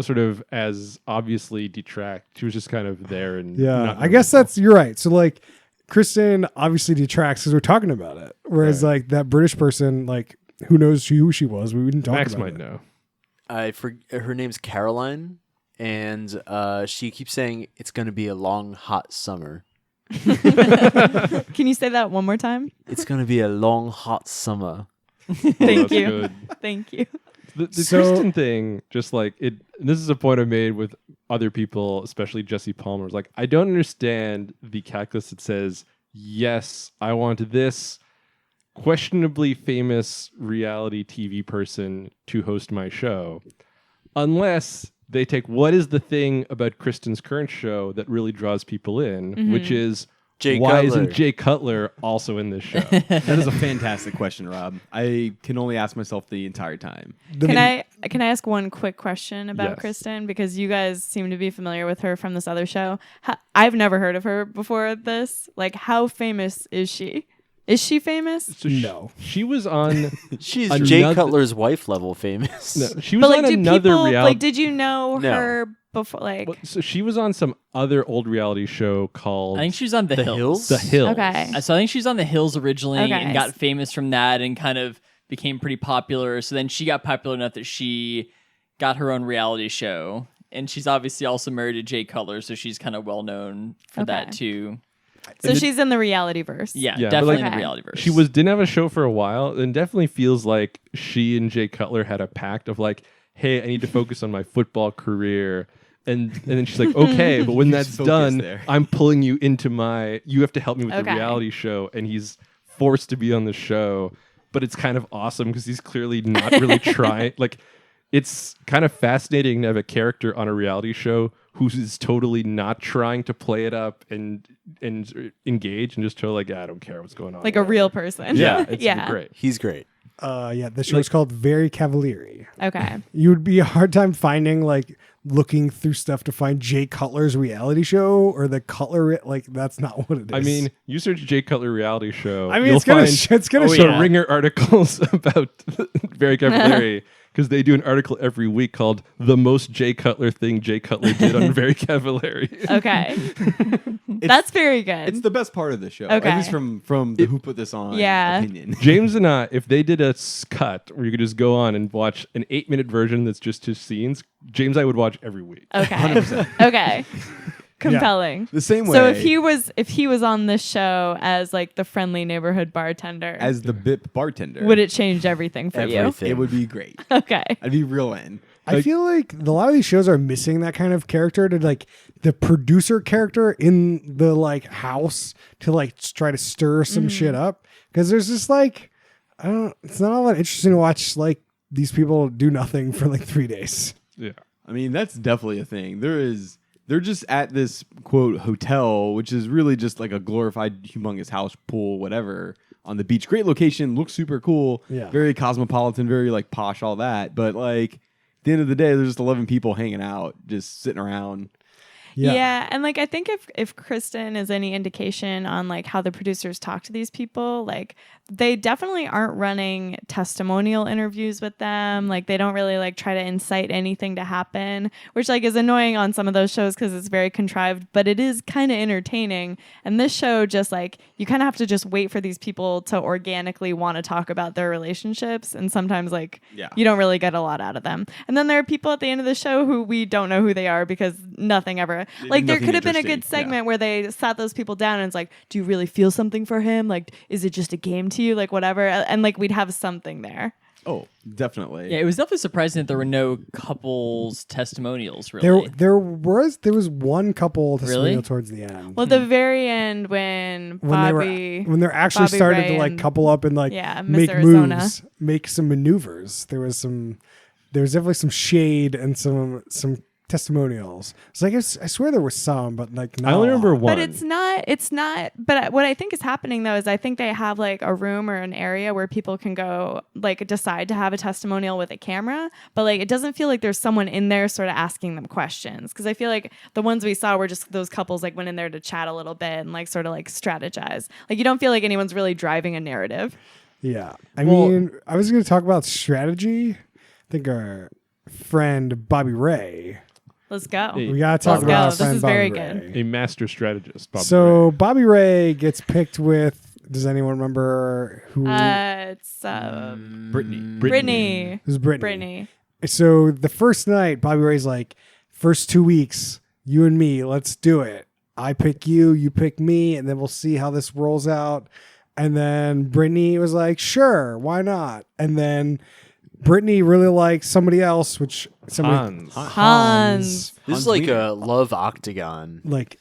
sort of as obviously detract. She was just kind of there and not I guess noticeable. you're right. So, like, Kristen obviously detracts because we're talking about it, whereas like that British person, like, who knows who she was? We didn't talk Max about might it. know. Her name's Caroline, and she keeps saying it's going to be a long, hot summer. Can you say that one more time? It's going to be a long, hot summer. Thank That's you. good. Thank you. The So- Kristen thing, just like it. This is a point I made with other people, especially Jesse Palmer. Was like, I don't understand the calculus that says, yes, I want this questionably famous reality TV person to host my show, unless they take what is the thing about Kristen's current show that really draws people in, which is Jay why Cutler. isn't Jay Cutler also in this show? That is a fantastic question, Rob. I can only ask myself the entire time. Can I ask one quick question about Yes. Kristen, because you guys seem to be familiar with her from this other show? I've never heard of her before this. Like, how famous is she? Is she famous? So No. she was on. She's Another- Jay Cutler's wife level famous. No, she was But, like, on do another people reality. like? Did you know No. her before? Like, Well, so she was on some other old reality show called I think she's on The Hills. The Hills. okay, So I think she's on The Hills originally Okay. and got famous from that and kind of became pretty popular. So then she got popular enough that she got her own reality show. And she's obviously also married to Jay Cutler, so she's kind of well known for that Okay. too. so she's in the reality verse. Yeah, Yeah, but definitely like- in the reality verse. She didn't have a show for a while, and definitely feels like she and Jay Cutler had a pact of like, hey, I need to focus on my football career. And then she's like, okay, but when that's focus done, there. I'm pulling you into you have to help me with the Okay. reality show. And he's forced to be on the show. But it's kind of awesome because he's clearly not really trying. Like, it's kind of fascinating to have a character on a reality show who is totally not trying to play it up and engage and just totally like, I don't care what's going on. Like a real person. Yeah, it's yeah. great. He's great. Yeah, the show's called Very Cavalieri. Okay. You would be a hard time finding like looking through stuff to find Jay Cutler's reality show or the Cutler. Like that's not what it is. I mean, you search Jay Cutler reality show. I mean, you'll it's gonna find it's gonna Oh, show. yeah. Ringer articles about Very Cavalieri because they do an article every week called "The Most Jay Cutler Thing Jay Cutler Did on Very Cavalieri." Okay. That's very good. It's the best part of the show, Okay. at least from the who put this on Yeah. opinion. James and I, if they did a cut where you could just go on and watch an 8-minute version that's just his scenes, James and I would watch every week. Okay. Okay. Compelling. The same way So if he was on this show as like the friendly neighborhood bartender, as the BIP bartender, would it change everything for Everything. it would be great. you? Okay. I'd be real in. I feel like a lot of these shows are missing that kind of character to like the producer character in the like house to like try to stir some shit up because there's just like it's not all that interesting to watch like these people do nothing for like 3 days. Yeah. I mean, that's definitely a thing. They're just at this quote hotel, which is really just like a glorified humongous house, pool, whatever, on the beach. Great location, looks super cool. Yeah. Very cosmopolitan, very like posh, all that. But like at the end of the day, there's just 11 people hanging out, just sitting around. Yeah. And like I think if Kristen is any indication on like how the producers talk to these people, like they definitely aren't running testimonial interviews with them. Like they don't really like try to incite anything to happen, which like is annoying on some of those shows because it's very contrived, but it is kind of entertaining. And this show just like you kind of have to just wait for these people to organically want to talk about their relationships, and sometimes like you don't really get a lot out of them. And then there are people at the end of the show who we don't know who they are because nothing ever like there Nothing could have been a good interesting, segment where they sat those people down and it's like, do you really feel something for him? Like, is it just a game to you? Like, whatever. And like, we'd have something there. Oh, definitely. Yeah, it was definitely surprising that there were no couples testimonials. Really, There was one couple testimonial Really? towards the end. Well, at the very end, when Bobby, when they're actually Bobby started Ray to like and- couple up and like Yeah, Miss make Arizona. moves, make some maneuvers. There was definitely some shade and some testimonials. It's like I swear there was some, but like not I only a remember lot. one. But it's not. But what I think is happening though is I think they have like a room or an area where people can go like decide to have a testimonial with a camera. But like it doesn't feel like there's someone in there sort of asking them questions, because I feel like the ones we saw were just those couples like went in there to chat a little bit and like sort of like strategize. Like you don't feel like anyone's really driving a narrative. Yeah. I mean, I was going to talk about strategy. I think our friend Bobby Ray. Let's go. Hey, We got to talk Let's about go. our This friend is very Bobby good. Ray. a master strategist. Bob So Ray. Bobby Ray gets picked with, does anyone remember who? It's Brittany. Brittany. It was Brittany. Brittany. So the first night, Bobby Ray's like, first 2 weeks, you and me, let's do it. I pick you, you pick me, and then we'll see how this rolls out. And then Brittany was like, sure, why not? And then Brittany really liked somebody else, which somebody Hans. This is like a love octagon. like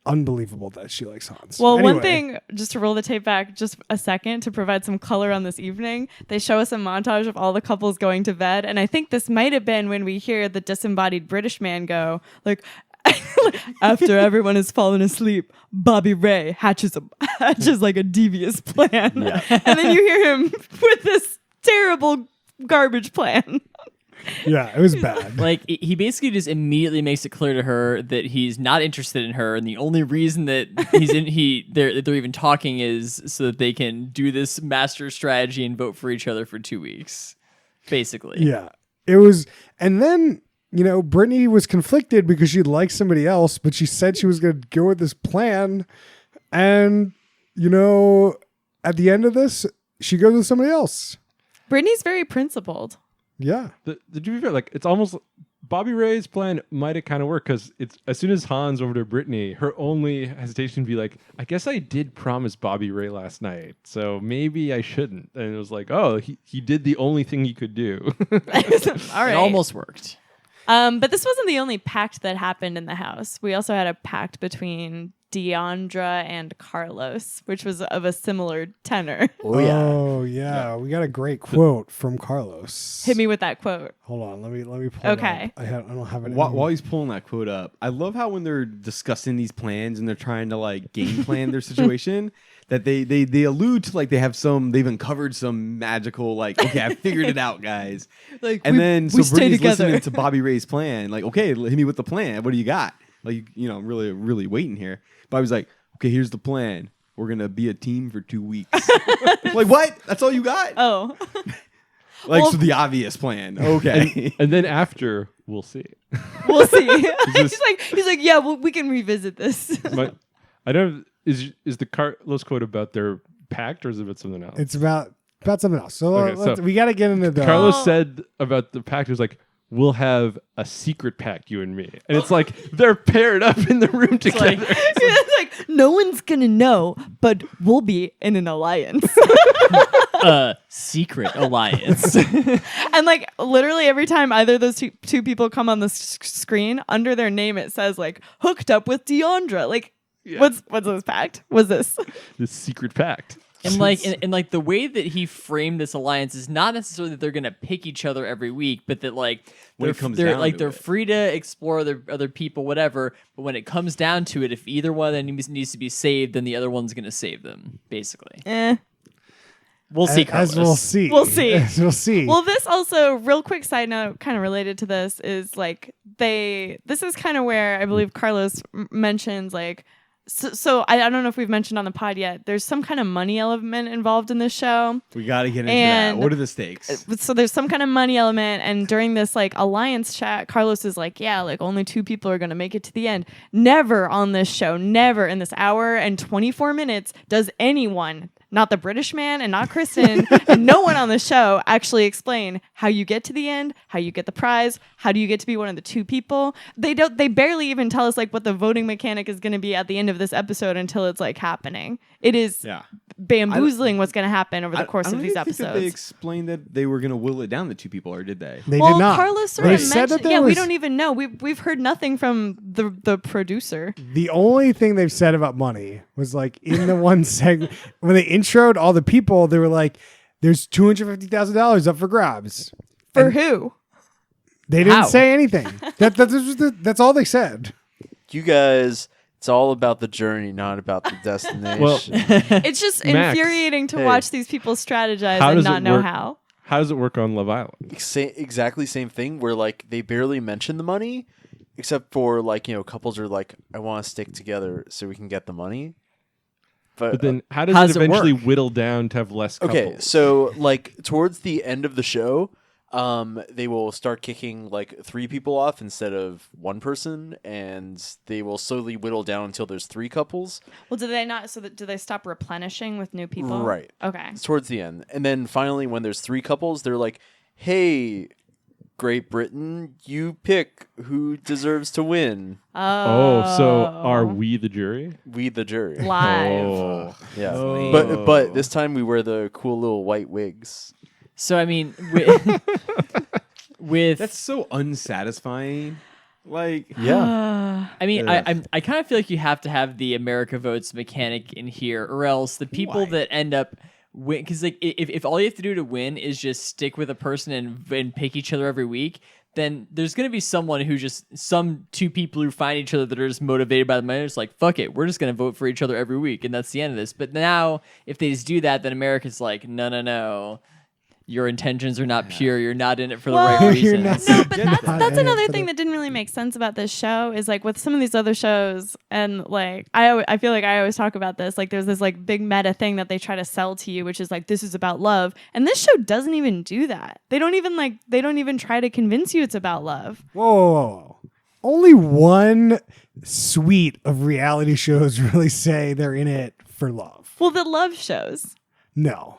unbelievable that she likes Hans. Well, one Anyway, thing, just to roll the tape back just a second to provide some color on this evening, they show us a montage of all the couples going to bed. And I think this might have been when we hear the disembodied British man go, like, after everyone has fallen asleep, Bobby Ray hatches like a devious plan. And then you hear him with this terrible garbage plan. yeah, it was bad. like he basically just immediately makes it clear to her that he's not interested in her, and the only reason that they're even talking is so that they can do this master strategy and vote for each other for 2 weeks, basically. Yeah, it was. And then, you know, Brittany was conflicted because she liked somebody else, but she said she was going to go with this plan. And, you know, at the end of this, she goes with somebody else. Brittany's very principled. To be fair, like it's almost Bobby Ray's plan might have kind of worked because it's as soon as Hans over to Brittany, her only hesitation would be like, I guess I did promise Bobby Ray last night, so maybe I shouldn't. And it was like, oh, he did the only thing he could do. All right. It almost worked. But this wasn't the only pact that happened in the house. We also had a pact between Deandra and Carlos, which was of a similar tenor. Oh yeah. Oh yeah. We got a great quote from Carlos. Hit me with that quote. Hold on, let me pull Okay. it up. I don't have it. While he's pulling that quote up, I love how when they're discussing these plans and they're trying to like game plan their situation, that they allude to like they've uncovered some magical like, okay, I figured it out, guys. Like, And we then stay so Brittany's together. listening to Bobby Ray's plan, like, okay, hit me with the plan. What do you got? Like, you know, really waiting here. Bobby's like, okay, here's the plan. We're gonna be a team for 2 weeks. Like, what? That's all you got? Oh, Like, well- so the obvious plan. Okay. And then after, we'll see. we'll see. he's like, yeah, well, we can revisit this. But I don't. Is the Carlos quote about their pact or is it about something else? It's about something else. So, Okay, so we got to get into the Carlos Oh. said about the pact, he was like, we'll have a secret pact, you and me. And it's like they're paired up in the room together. It's like no one's gonna know, but we'll be in an alliance. Secret alliance. And like literally every time either of those two people come on the screen, under their name it says like hooked up with Deandra. Like, what's this pact? What's this? This secret pact. And like, and like the way that he framed this alliance is not necessarily that they're gonna pick each other every week, but that like When it comes they're down like to they're it. free to explore other people, whatever. But when it comes down to it, if either one of them needs to be saved, then the other one's gonna save them. Basically, we'll see. as we'll Carlos. see. We'll see. As we'll see. Well, this also, real quick side note, kind of related to this, is like this is kind of where I believe Carlos mentions like, so I don't know if we've mentioned on the pod yet, there's some kind of money element involved in this show. We got to get into And- that. What are the stakes? So there's some kind of money element, and during this like alliance chat, Carlos is like, yeah, like only 2 people are gonna make it to the end. Never on this show, never in this hour and 24 minutes does anyone, not the British man and not Kristen, and no one on the show actually explain how you get to the end, how you get the prize, how do you get to be one of the 2 people. They barely even tell us like what the voting mechanic is gonna be at the end of this episode until it's like happening. It is Yeah. bamboozling what's gonna happen over the course I of don't these even think that episodes. they explained that they were going to will it down to 2 people, or did they? they Well, did not. Carlos sort They of said that mentioned. there Yeah, we was- don't even know. We've heard nothing from the producer. The only thing they've said about money was like in the one segment when they introed all the people, they were like, "There's $250,000 up for grabs." For who? They didn't How? say anything. That's all they said. You guys, it's all about the journey, not about the destination. Well, It's just Max, infuriating to hey. watch these people strategize How and does not it know work? how. How does it work on Love Island? Exactly same thing where like they barely mention the money, except for like, you know, couples are like, I want to stick together so we can get the money. But then how does how it does it eventually work? whittle down to have less couples? okay, so like towards the end of the show, they will start kicking like 3 people off instead of 1 person, and they will slowly whittle down until there's 3 couples. Well, do they not? So do they stop replenishing with new people? Right. Okay. It's towards the end. And then finally, when there's 3 couples, they're like, hey, Great Britain, you pick who deserves to win. Oh, so are we the jury? We, the jury. live? Oh. Yeah. Oh. But this time we wear the cool little white wigs. So I mean, with That's so unsatisfying. Like, Yeah. I mean, I kind of feel like you have to have the America Votes mechanic in here, or else the people Why? that end up win, because like if all you have to do to win is just stick with a person and pick each other every week, then there's gonna be someone who just some 2 people who find each other that are just motivated by the money. It's like, fuck it, we're just gonna vote for each other every week, and that's the end of this. But now if they just do that, then America's like, no. Your intentions are not pure. You're not in it for the right Well, You're reasons. not- No, but Not that's in it another for thing the- that didn't really make sense about this show is like with some of these other shows, and like I feel like I always talk about this, like there's this like big meta thing that they try to sell to you, which is like this is about love, and this show doesn't even do that. They don't even try to convince you it's about love. Whoa. Only one suite of reality shows really say they're in it for love. Well, the love shows. No.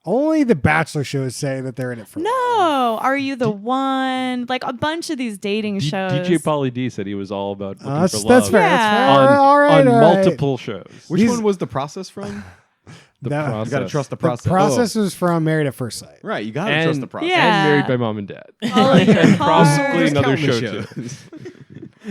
Only the Bachelor shows say that they're in it for love. No, Are You the One? Like a bunch of these dating shows. DJ Pauly D said he was all about looking That's, for that's love fair. Yeah. That's fair. on, all right, on all right. multiple shows. which These- one was the process from? The That- process. You got to trust the The process. process was from Married at First Sight. Right, you got to and, trust the process. Yeah. and Married by Mom and Dad. Follow your And heart. possibly There's another countless show too. shows.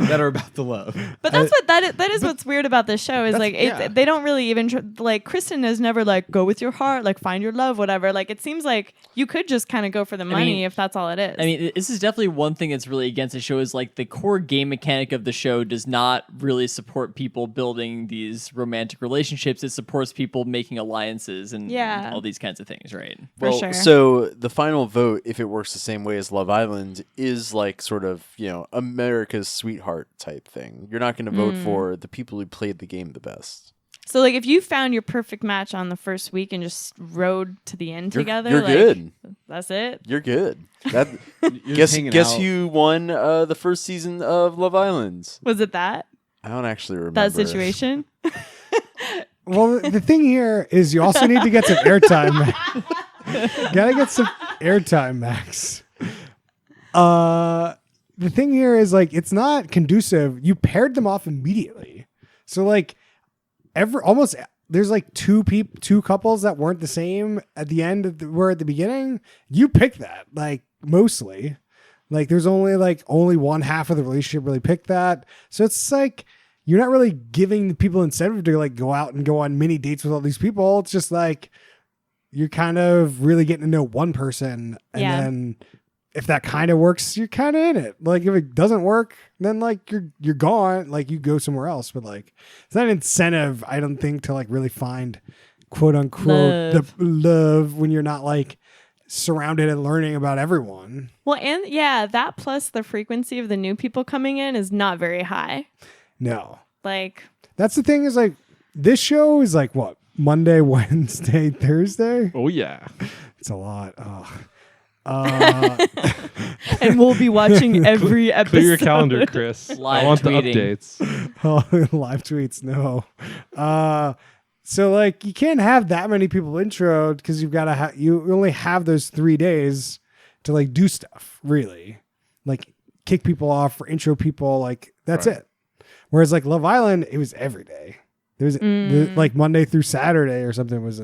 that are about to love. But that's what that is what's weird about this show is like yeah. they don't really even like Kristen has never like go with your heart, like find your love, whatever. Like it seems like you could just kind of go for the money mean- if that's all it is. I mean, this is definitely one thing that's really against the show is like the core game mechanic of the show does not really support people building these romantic relationships. It supports people making alliances and Yeah. all these kinds of things, right? For Well, sure. so the final vote, if it works the same way as Love Island, is like sort of, America's sweetheart type thing. You're not going to vote for the people who played the game the best. So like if you found your perfect match on the first week and just rode to the end together, You're like, good. That's it. You're good. That You're guess hanging guess out. who won the first season of Love Island? Was it that I don't actually remember that situation? Well, the thing here is you also need to get some airtime. Gotta get some airtime, Max. The thing here is like it's not conducive. You paired them off immediately, so like almost there's like two couples that weren't the same at the end were at the beginning. You picked that like mostly. Like there's only one half of the relationship really picked that. So it's like you're not really giving the people incentive to like go out and go on mini dates with all these people. It's just like you're kind of really getting to know one person, and Yeah. then if that kind of works, you're kind of in it. Like if it doesn't work, then like you're gone. Like you go somewhere else. But like it's not an incentive, I don't think, to like really find quote unquote the love when you're not like surrounded and learning about everyone. Well, and yeah, that plus the frequency of the new people coming in is not very high. No. Like That's the thing is like this show is like what? Monday, Wednesday, Thursday? Oh yeah. It's a lot. Oh. and we'll be watching every episode. Clear your calendar, Chris. Live I want tweeting. the updates. Oh, live tweets, no. So like you can't have that many people introed because you've got to you only have those 3 days to like do stuff, really. Like kick people off or intro people, like that's Right. it. Whereas like Love Island, it was every day. There was like Monday through Saturday or something was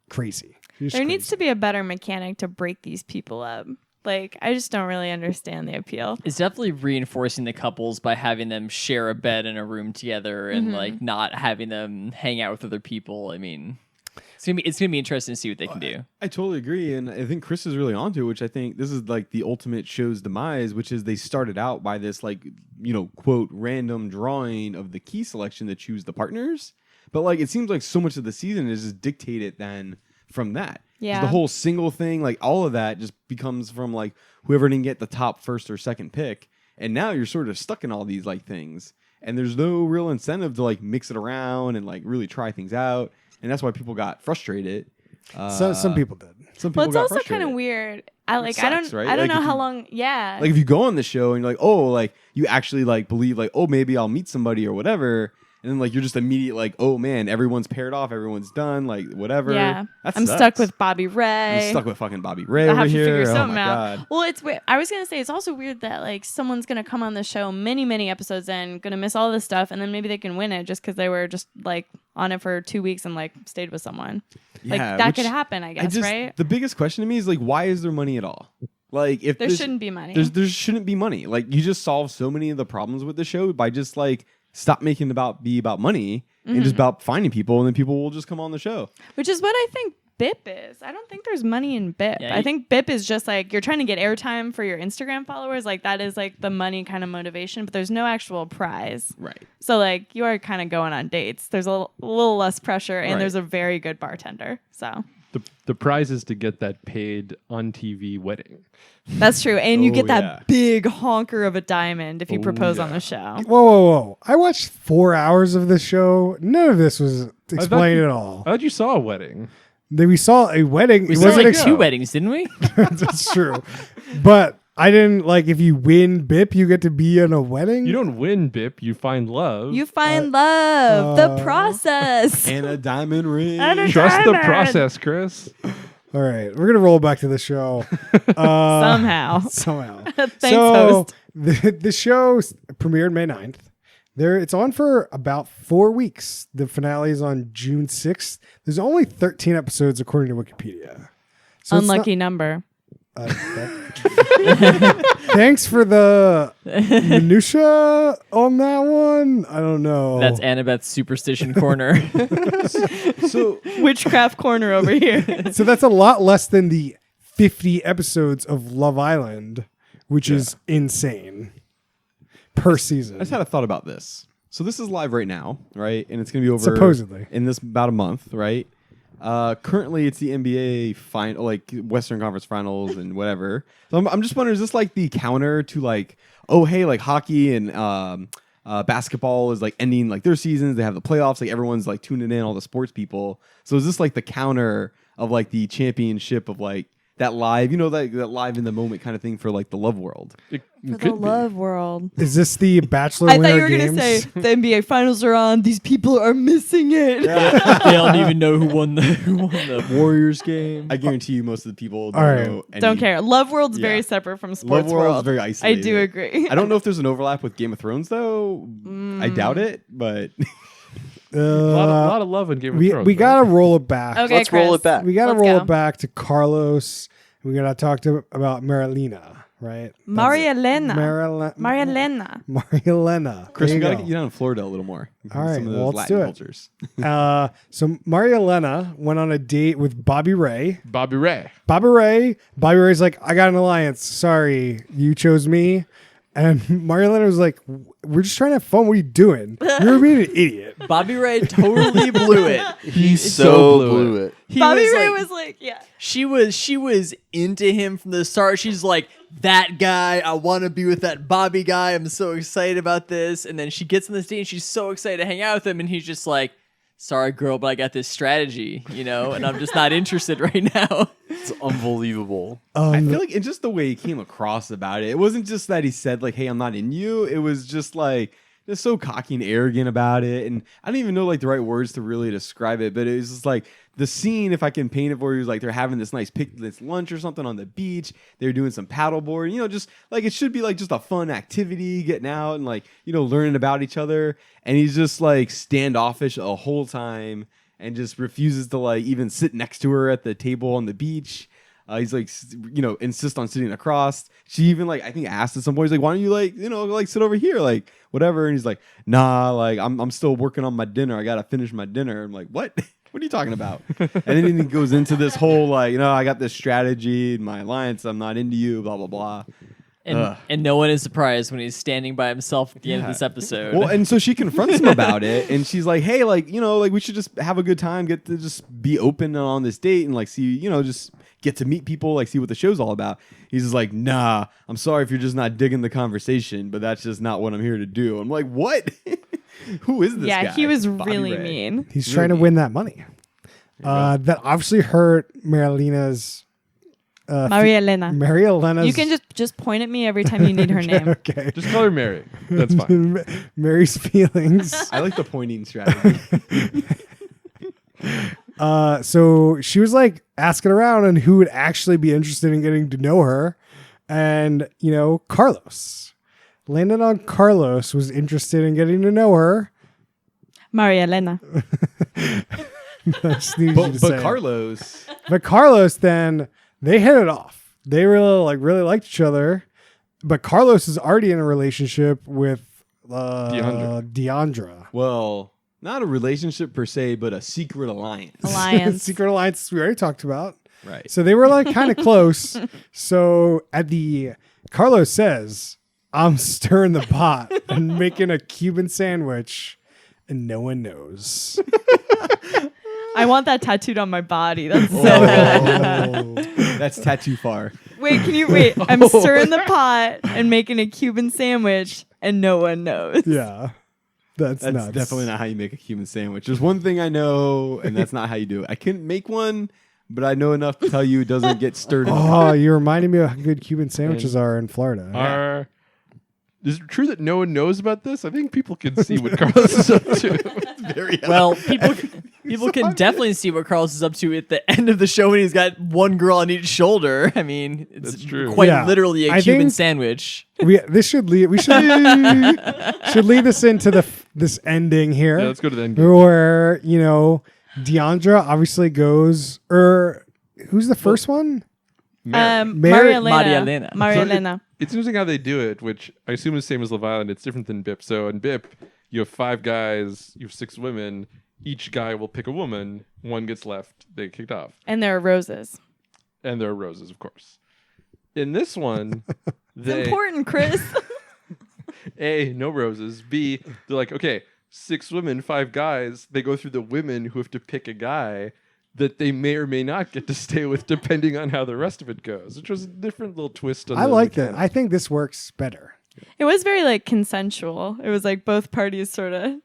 crazy. There needs to be a better mechanic to break these people up. Like, I just don't really understand the appeal. It's definitely reinforcing the couples by having them share a bed in a room together and like not having them hang out with other people. I mean, it's gonna be interesting to see what they can do. I totally agree, and I think Chris is really onto it, which I think this is like the ultimate show's demise, which is they started out by this like quote random drawing of the key selection to choose the partners, but like it seems like so much of the season is just dictated then from that. 'Cause Yeah. the whole single thing, like all of that, just becomes from like whoever didn't get the top first or second pick, and now you're sort of stuck in all these like things, and there's no real incentive to like mix it around and like really try things out. And that's why people got frustrated. So some people did. Some people Well, it's got also kind frustrated. of weird. I sucks, right? I don't Like, know if how you- long. Yeah. Like if you go on the show and you're like, oh, like you actually like believe like, oh, maybe I'll meet somebody or whatever, and then like you're just immediate like, oh man, everyone's paired off, everyone's done, like whatever. yeah. That I'm sucks. stuck with Bobby Ray. I'm stuck with fucking Bobby Ray I over have to here. figure Oh something my out. god. Well, it's weird. I was gonna say it's also weird that like someone's gonna come on the show many episodes in, gonna miss all this stuff, and then maybe they can win it just because they were just like on it for 2 weeks and like stayed with someone. Like Yeah, that which could happen, I guess, right? The biggest question to me is like, why is there money at all? Like if There this- shouldn't be money. there shouldn't be money. Like you just solve so many of the problems with the show by just like stop making be about money and just about finding people, and then people will just come on the show. Which is what I think BIP is. I don't think there's money in BIP. Yeah, I think BIP is just like you're trying to get airtime for your Instagram followers. Like that is like the money kind of motivation, but there's no actual prize. Right. So like you are kind of going on dates. There's a little less pressure, and Right. there's a very good bartender. So The prize is to get that paid on TV wedding. that's true, and you Oh, get that yeah. big honker of a diamond if you Oh, propose on yeah. the show. Whoa. I watched 4 hours of this show. None of this was explained at all. I thought you saw a wedding. Then we saw a wedding. We It saw wasn't like ex- two weddings, didn't we? That's true. But I didn't like if you win BIP, you get to be in a wedding. You don't win BIP, you find love. You find love, the process. And a diamond ring. And a Trust the diamond. process, Chris. All right, we're gonna roll back to the show Somehow. somehow. Thanks, so host. the show premiered May 9th. It's on for about 4 weeks. The finale is on June 6th. There's only 13 episodes according to Wikipedia. So it's Unlucky number. not- Thanks for the minutia on that one. I don't know. That's Annabeth's superstition corner. So Witchcraft corner over here. So that's a lot less than the 50 episodes of Love Island, which is insane per season. I just had a thought about this. So this is live right now, right? And it's going to be over Supposedly. in this about a month, right? Currently, it's the NBA final, like Western Conference Finals and whatever. So I'm just wondering, is this like the counter to like, oh hey, like hockey and basketball is like ending like their seasons. They have the playoffs. Like everyone's like tuning in, all the sports people. So is this like the counter of like the championship of like that live, you know, that live in the moment kind of thing for like the Love World? It For the could be. love world. Is this the Bachelor I thought Winter you were going Games? to say the NBA finals are on. These people are missing it. They don't even know who won the Warriors game. I guarantee you, most of the people don't All right. know. Any, Don't care. Love world's Yeah. very separate from Love sports World is world. very I isolated. do agree. I don't know if there's an overlap with Game of Thrones though. I doubt it, but A lot of love in Game of we Thrones. we right? gotta roll it back. Okay, Let's roll Chris. it back. We gotta Let's roll go. it back to Carlos. We gotta talk about Marilena, right? Maria Elena. Maria Elena. Elena. Chris, There we you gotta go. get you down in Florida a little more. All right, Some of those well, let's Latin do it. cultures. So Maria Elena went on a date with Bobby Ray. Bobby Ray. Bobby Ray's like, I got an alliance. Sorry, you chose me. And Maria Elena was like, we're just trying to have fun. What are you doing? You're being an idiot. Bobby Ray totally blew it. He so so blew blew it. He Bobby was Ray like- was like, yeah. She was into him from the start. She's like, that guy, I want to be with that Bobby guy. I'm so excited about this. And then she gets on this date and she's so excited to hang out with him. And he's just like, sorry, girl, but I got this strategy, you know, and I'm just not interested right now. It's unbelievable. I feel like it's just the way he came across about it. It wasn't just that he said like, "Hey, I'm not in you." It was just like just so cocky and arrogant about it. And I don't even know like the right words to really describe it, but it was just like the scene, if I can paint it for you, is like they're having this nice this lunch or something on the beach. They're doing some paddleboard, you know, just like it should be like just a fun activity, getting out and like, you know, learning about each other. And he's just like standoffish the whole time and just refuses to like even sit next to her at the table on the beach. He's like, you know, insist on sitting across. She even like, I think asked at some point, he's like, why don't you like, you know, like sit over here, like whatever. And he's like, nah, like I'm still working on my dinner. I gotta finish my dinner. I'm like, what? What are you talking about? And then he goes into this whole like, you know, I got this strategy, my alliance. I'm not into you, blah blah blah. And no one is surprised when he's standing by himself at the end of Yeah. this episode. Well, and so she confronts him about it, and she's like, "Hey, like, you know, like we should just have a good time, get to just be open on this date, and like see, you know, just get to meet people, like see what the show's all about." He's just like, "Nah, I'm sorry if you're just not digging the conversation, but that's just not what I'm here to do." I'm like, "What? Who is this guy?" Yeah, he was Bobby really Ray. mean. He's trying to win that money. That obviously hurt Marilena's. Maria Elena. Maria Elena's. You can just point at me every time you need her name. Okay. Just call her Mary. That's fine. Mary's feelings. I like the pointing strategy. So she was like asking around and who would actually be interested in getting to know her. And, you know, Carlos. Landed on Carlos was interested in getting to know her. Maria Elena. I just needed you to say but it. Carlos, But Carlos, then they hit it off. They really liked each other. But Carlos is already in a relationship with Deandra. well, not a relationship per se, but a secret alliance. Alliance. Secret alliance we already talked about. Right. So they were like kind of close. So Carlos says, I'm stirring the pot and making a Cuban sandwich and no one knows. I want that tattooed on my body. That's so good. That's tattoo far. Wait, wait. I'm stirring the pot and making a Cuban sandwich and no one knows. Yeah. That's That's nuts. definitely not how you make a Cuban sandwich. There's one thing I know, and that's not how you do it. I couldn't make one, but I know enough to tell you it doesn't get stirred in. Oh, you reminded me of how good Cuban sandwiches are in Florida. Is it true that no one knows about this? I think people can see what Carlos is up to. Very well, people can definitely see what Carlos is up to at the end of the show when he's got one girl on each shoulder. I mean, it's That's true. quite Yeah. literally a I Cuban think- sandwich. We should lead this into this ending here. Yeah, let's go to the end game. Where, you know, Deandra obviously goes, or who's the first one? Maria Maria Elena. Elena. Maria So Elena. It's interesting how they do it, which I assume is the same as Love Island. It's different than BIP. So in BIP, you have 5 guys, you have 6 women. Each guy will pick a woman. One gets left, they get kicked off. And there are roses. And there are roses, of course. In this one, It's they important, Chris. A, no roses. B, they're like, okay, 6 women, 5 guys. They go through the women who have to pick a guy that they may or may not get to stay with, depending on how the rest of it goes. Which was a different little twist on I the like that. mechanic. I think this works better. It was very like consensual. It was like both parties sort of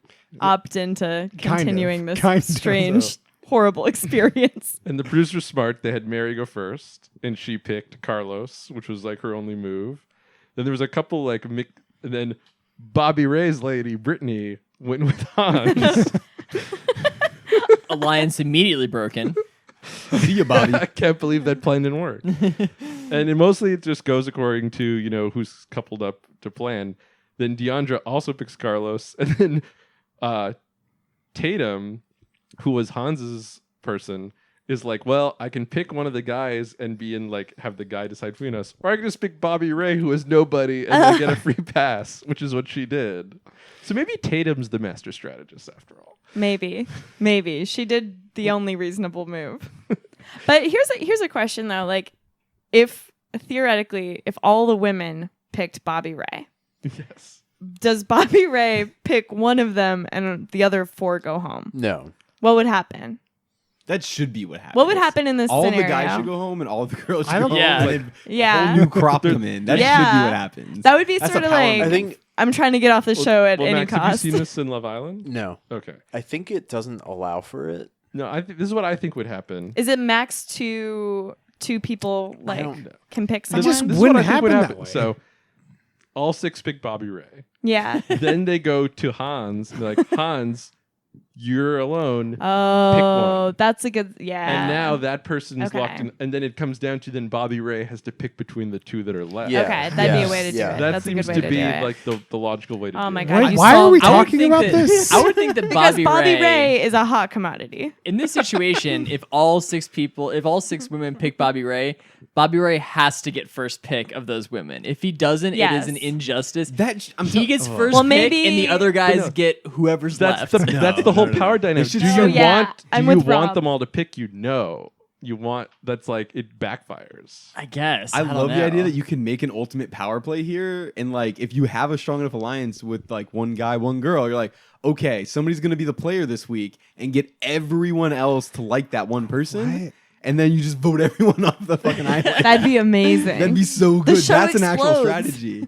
opt into continuing this kind of. strange, horrible experience. And the producer's smart. They had Mary go first, and she picked Carlos, which was like her only move. Then there was a couple like, and then Bobby Ray's lady, Brittany, went with Hans. Alliance immediately broken. See you, Bobby. I can't believe that plan didn't work. And mostly it just goes according to, who's coupled up to plan. Then Deandra also picks Carlos. And then Tatum, who was Hans's person, is like, well, I can pick one of the guys and have the guy decide between us. Or I can just pick Bobby Ray, who is nobody, and then get a free pass, which is what she did. So maybe Tatum's the master strategist after all. Maybe she did the only reasonable move. But here's a question though. Like, if theoretically, if all the women picked Bobby Ray, Yes. does Bobby Ray pick one of them and the other 4 go home? No. What would happen? That should be what happens. What would happen in this all scenario? the guys should go home and all the girls should I go don't- home. Yeah. and then Yeah. a whole new crop them in. That should be Yeah. what happens. That would be That's sort a of power like move. I think I'm trying to get off the show at any Max, have cost. you seen this in Love Island? no. Okay. I think it doesn't allow for it. No, I think this is what I think would happen. Is it max two people like don't know. can pick It someone? just This is wouldn't what I think would happen that happen. way. So all 6 pick Bobby Ray. Yeah. Then they go to Hans. And they're like, Hans, you're alone. Oh, that's a good. Yeah. And now that person's Okay. locked in. And then it comes down to then Bobby Ray has to pick between the 2 that are left. Yeah. Okay, that'd be a Yes. way to do Yeah. it. That That's a seems good way to to be do it. like the logical way to Oh do my it. God, Why, you why are we solved- I would talking think about that- this? I would think that because Bobby, Bobby Ray is a hot commodity. in this situation, if all 6 women pick Bobby Ray has to get first pick of those women. If he doesn't, it Yes. is an injustice. I'm He gets first Well, pick, maybe- and the other guys No. get whoever's That's left. that's the whole power dynamic. It's Do just you Oh, yeah. want I'm do you with want Rob. them all to pick you? No. You want that's like it backfires. I guess. I don't love the know. idea that you can make an ultimate power play here, and like if you have a strong enough alliance with like one guy, one girl, you're like, okay, somebody's gonna be the player this week, and get everyone else to like that one person, What? and then you just vote everyone off the fucking island. That'd be amazing. That'd be so The good. show That's an actual explodes. strategy,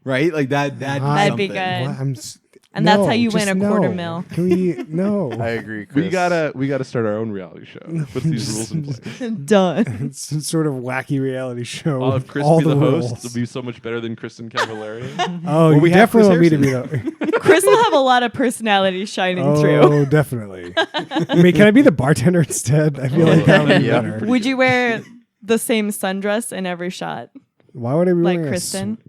right? Like that. That'd be something. good. What? And that's No, how you win just a quarter no. mil. Can we? No. I agree, Chris. We gotta start our own reality show. Put these rules in place. Done. It's some sort of wacky reality show. I'll with have Chris all be the rules. host. It'll be so much better than Kristen Cavallari. Oh, Well, you we have definitely want me Chris to be the. Chris will have a lot of personality shining through. Oh, definitely. I mean, can I be the bartender instead? I feel like that would be Yeah. better. Would you wear the same sundress in every shot, Why would I be like wearing Kristen?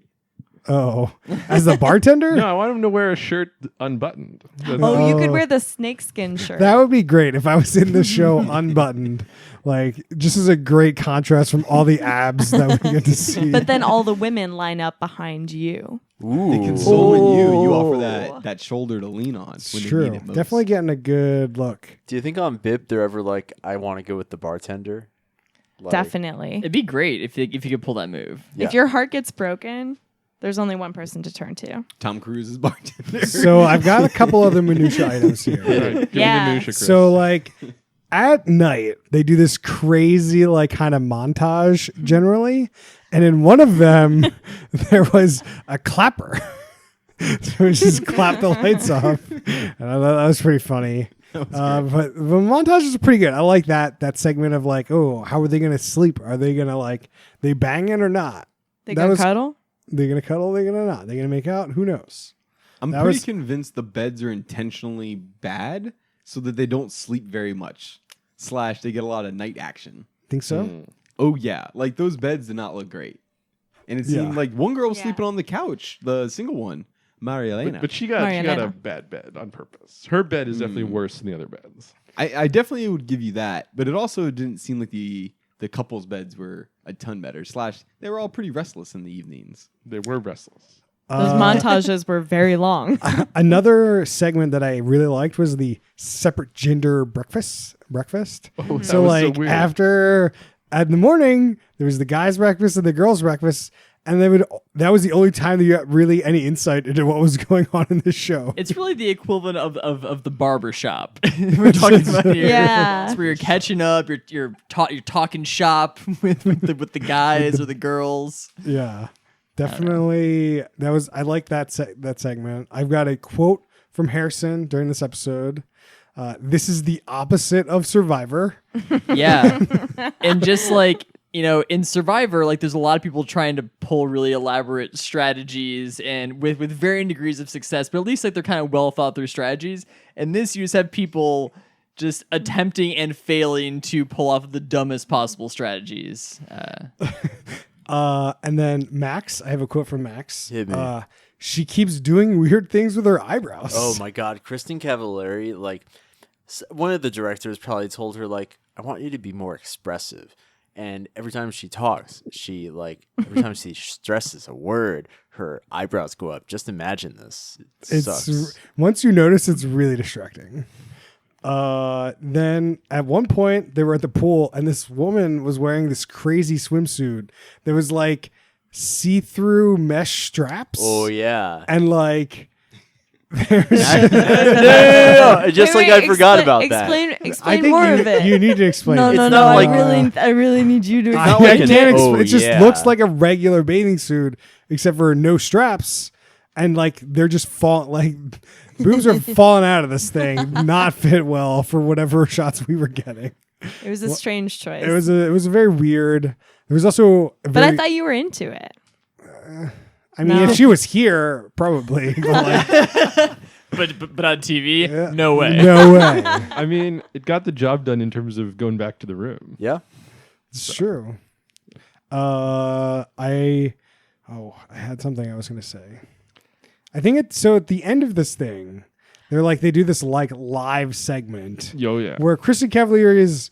Oh, as the bartender? No, I want him to wear a shirt unbuttoned. That's- Oh, you could Oh. wear the snakeskin shirt. That would be great if I was in the show unbuttoned. Like, just as a great contrast from all the abs that we get to see. but then all the women line up behind you. Ooh. They consoling you. You offer Oh. that shoulder to lean on. It's when true. They need it most. Definitely getting a good look. Do you think on BIP they're ever like, I want to go with the bartender? Like, Definitely. It'd be great if you could pull that move. Yeah. If your heart gets broken, there's only one person to turn to. Tom Cruise is bartender. So I've got a couple other minutia items here. All right, give me Yeah. the minutia, Chris. So like at night they do this crazy like kind of montage generally, and in one of them there was a clapper. So we just clapped the lights off, and I thought that was pretty funny. But the montage is pretty good. I like that segment of like, oh, how are they gonna sleep? Are they gonna like they banging or not? They That go was- cuddle? They're gonna cuddle. They're gonna not. They're gonna make out. Who knows? I'm That pretty was- convinced the beds are intentionally bad so that they don't sleep very much. / they get a lot of night action. Think so? Mm. Oh yeah, like those beds did not look great. And it seemed Yeah. like one girl was Yeah. sleeping on the couch, the single one, Maria Elena. But she got Marianela. a bad bed on purpose. Her bed is definitely worse than the other beds. I definitely would give you that, but it also didn't seem like the the couples beds were a ton better. / they were all pretty restless in the evenings. They were restless. Those montages were very long. Another segment that I really liked was the separate gender breakfast. Oh, that So was like weird. after at the morning there was the guys' breakfast and the girls' breakfast, and that was the only time that you got really any insight into what was going on in this show. It's really the equivalent of the barber shop we're talking about here. Yeah. It's where you're catching up, you're talking shop with the guys or the girls. Yeah, definitely. I like that segment. I've got a quote from Harrison during this episode. This is the opposite of Survivor. Yeah. And just like, in Survivor, like there's a lot of people trying to pull really elaborate strategies and with varying degrees of success, but at least like they're kind of well thought through strategies. And this, you just have people just attempting and failing to pull off the dumbest possible strategies. And then Max, I have a quote from Max. Hit me. She keeps doing weird things with her eyebrows. Oh my God, Kristen Cavallari, like one of the directors probably told her like, I want you to be more expressive. And every time she talks, every time she stresses a word, her eyebrows go up. Just imagine this. It sucks. Once you notice, it's really distracting. Then at one point they were at the pool and this woman was wearing this crazy swimsuit. There was like see-through mesh straps. Oh yeah. And like No, just Wait, I forgot about explain, that. Explain I think more you, of it. you need to explain no, it. no, It's no. not like- I really need you to. I, not like I an- can't oh, it just yeah. looks like a regular bathing suit except for no straps, and like they're just boobs are falling out of this thing, not fit well for whatever shots we were getting. It was a strange choice. It was a very weird. There was also a but very, I thought you were into it. I mean, No. if she was here, probably. But like, But on TV, yeah, no way. No way. I mean, it got the job done in terms of going back to the room. Yeah. It's true. I had something I was going to say. I think so at the end of this thing, they do this like live segment Yo, yeah. where Kristen Cavalier is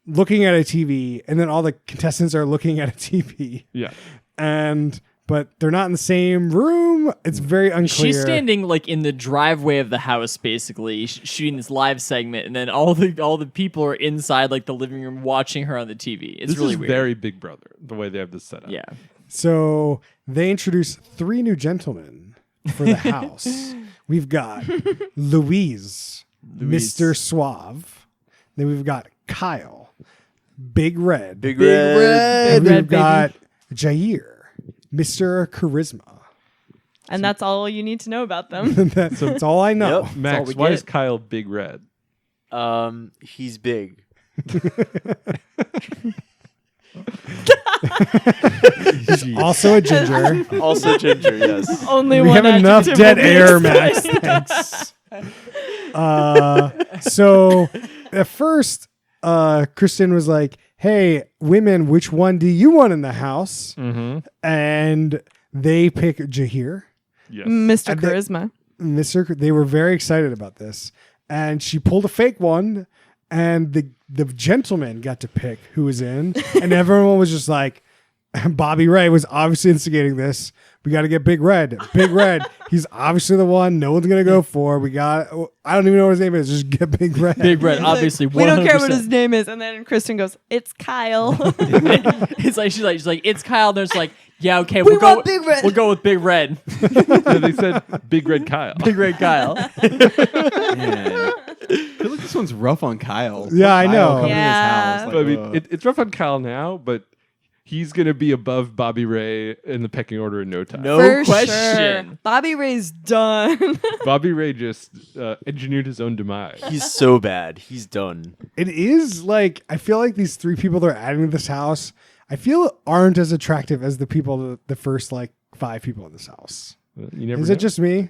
looking at a TV and then all the contestants are looking at a TV, Yeah. but they're not in the same room. It's very unclear. She's standing like in the driveway of the house, basically shooting this live segment, and then all the people are inside like the living room watching her on the TV. It's This really is weird. very Big Brother, the way they have this set up. Yeah. So they introduce 3 new gentlemen for the house. We've got Louise, Mr. Suave. Then we've got Kyle, Big Red. Big Red. And Big we've Red, got Jair, Mr. Charisma. And that's all you need to know about them. That's all I know. Yep. Max, we why get. is Kyle Big Red? He's big. Also a ginger. Also ginger, yes. Only We one have enough adjective dead will be air, Max. explained. Thanks. So at first, Kristen was like, "Hey, women, which one do you want in the house?" Mm-hmm. And they pick Jahir. Yes. Mr. And they- Charisma. They were very excited about this. And she pulled a fake one, and the gentleman got to pick who was in. And everyone was just like, Bobby Ray was obviously instigating this. We got to get Big Red. Big Red. He's obviously the one no one's going to go for. I don't even know what his name is. Just get Big Red. Big Red, obviously. 100%. We don't care what his name is. And then Kristen goes, "It's Kyle." It's like she's like it's Kyle. There's like, yeah, okay, We we'll go. want Big Red. We'll go with Big Red. No, they said Big Red Kyle. Big Red Kyle. Man. I feel like this one's rough on Kyle. Yeah, I Kyle know. coming to his Yeah. house, I mean, it's rough on Kyle now, but he's going to be above Bobby Ray in the pecking order in no time. No For question. sure. Bobby Ray's done. Bobby Ray just engineered his own demise. He's so bad. He's done. It is like, I feel like these 3 people they're adding to this house, I feel aren't as attractive as the people, the first like 5 people in this house. You never Is know. it just me?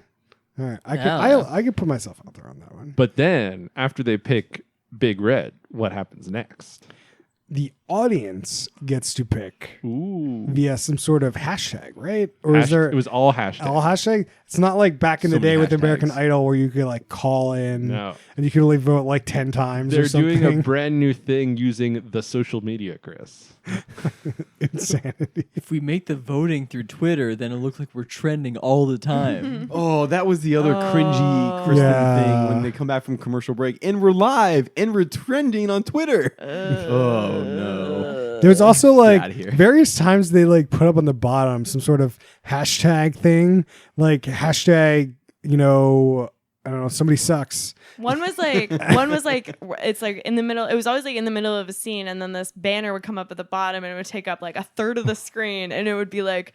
All right. I can put myself out there on that one. But then, after they pick Big Red, what happens next? the audience gets to pick Ooh. via some sort of hashtag, right? Or is there It was all hashtag. all hashtag? It's not like back in So the day many with American hashtags. Idol where you could like call in No. and you could only vote like 10 times They're or something. doing a brand new thing using the social media, Chris. Insanity. If we make the voting through Twitter, then it'll look like we're trending all the time. Oh, that was the other cringy Kristen Yeah. thing when they come back from commercial break and we're live and we're trending on Twitter. Oh no. There's also outta like here. various times they like put up on the bottom some sort of hashtag thing, like hashtag, you know, I don't know, somebody sucks. One was like, it's like in the middle. It was always like in the middle of a scene, and then this banner would come up at the bottom, and it would take up like a third of the screen, and it would be like,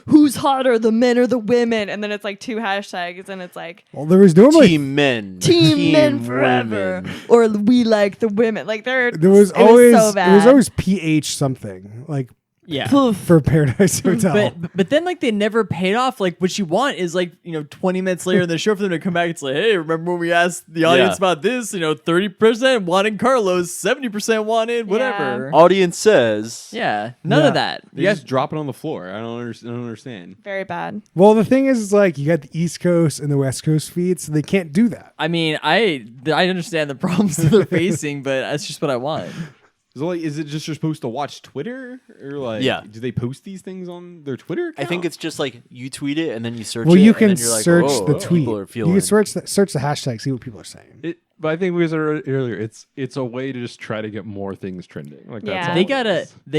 who's hotter, the men or the women? And then it's like 2 hashtags, and it's like Well, there was normally Team men. Team Men Forever, women. or we like the women. Like there was it was always so bad. it was always PH something like Yeah. for Paradise Hotel. But then like they never paid off. Like what you want is like, 20 minutes later in the show for them to come back. It's like, hey, remember when we asked the audience Yeah. about this? 30% wanted Carlos, 70% wanted whatever. Audience says. Yeah, none Yeah. of that. They just drop it on the floor. I don't understand. very bad. Well, the thing is like you got the East Coast and the West Coast feeds, so they can't do that. I mean, I understand the problems that they're facing, but that's just what I want. So like, is it just you're supposed to watch Twitter or like? Yeah. Do they post these things on their Twitter account? I think it's just like you tweet it and then you search Well, it. you and can then you're like, search "Oh, the tweet. People are You feeling. can search the hashtag, see what people are saying. But I think we said earlier, it's a way to just try to get more things trending. Like that's Yeah. all They it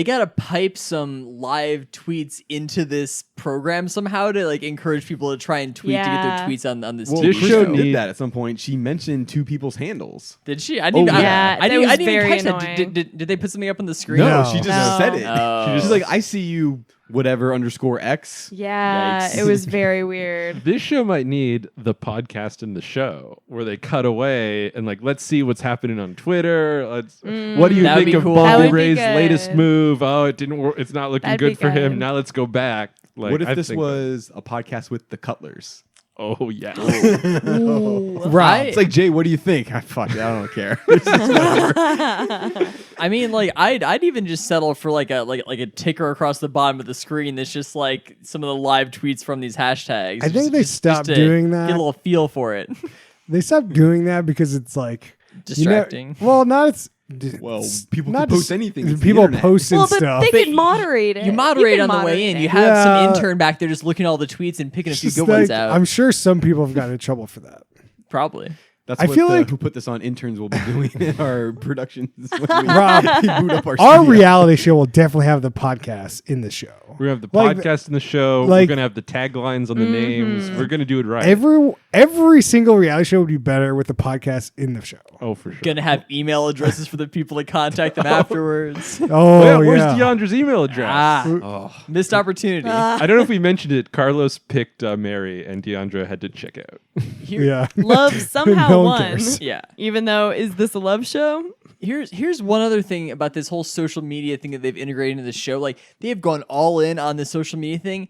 is. gotta pipe some live tweets into this program somehow to like encourage people to try and tweet to get Yeah. their tweets on this Well, TV This show. show Kristen need- did that at some point. She mentioned 2 people's handles. Did she? I didn't. Oh, yeah. I That was didn't even very catch that. annoying. Did they put something up on the screen? No, No. she just No. said it. Oh. She's like, I see you, whatever _X. Yeah, Yikes. it was very weird. This show might need the podcast in the show where they cut away and like, let's see what's happening on Twitter. What do you That would think be of cool. That Bobby would be Ray's good. latest move? Oh, it didn't work. It's not looking That'd good be for him. good. Now let's go back. Like, What if I this think- was a podcast with the Cutlers? Oh yeah. Right. It's like, Jay, what do you think? Fuck it, I don't care. I mean, like I'd even just settle for like a ticker across the bottom of the screen that's just like some of the live tweets from these hashtags. I think they stopped to doing that. Get a little feel for it. They stopped doing that because it's like Distracting. Well, not it's Well, it's people not can post just- anything. It's the People internet. posting Well, but stuff. they But can moderate it. You moderate can on the way in. You moderate have some Yeah. intern back there just looking at all the tweets and picking a few Just good ones like, out. I'm sure some people have gotten in trouble for that. Probably. That's I what feel the like- who put this on interns will be doing in our productions. When we Rob, boot up our Our studio. reality show will definitely have the podcast in the show. We're gonna have the Like- podcast in the show. We're like- gonna have the taglines on the names. We're gonna do it right. Every single reality show would be better with the podcast in the show. oh, for sure. Gonna have email addresses for the people to contact them afterwards. Oh yeah, where's yeah. Deandra's email address? Missed opportunity. I don't know if we mentioned it. Carlos picked Mary, and Deandra had to check out. Yeah. Love somehow No one won. cares. Yeah. Even though, is this a love show? Here's one other thing about this whole social media thing that they've integrated into the show. Like they have gone all in on the social media thing.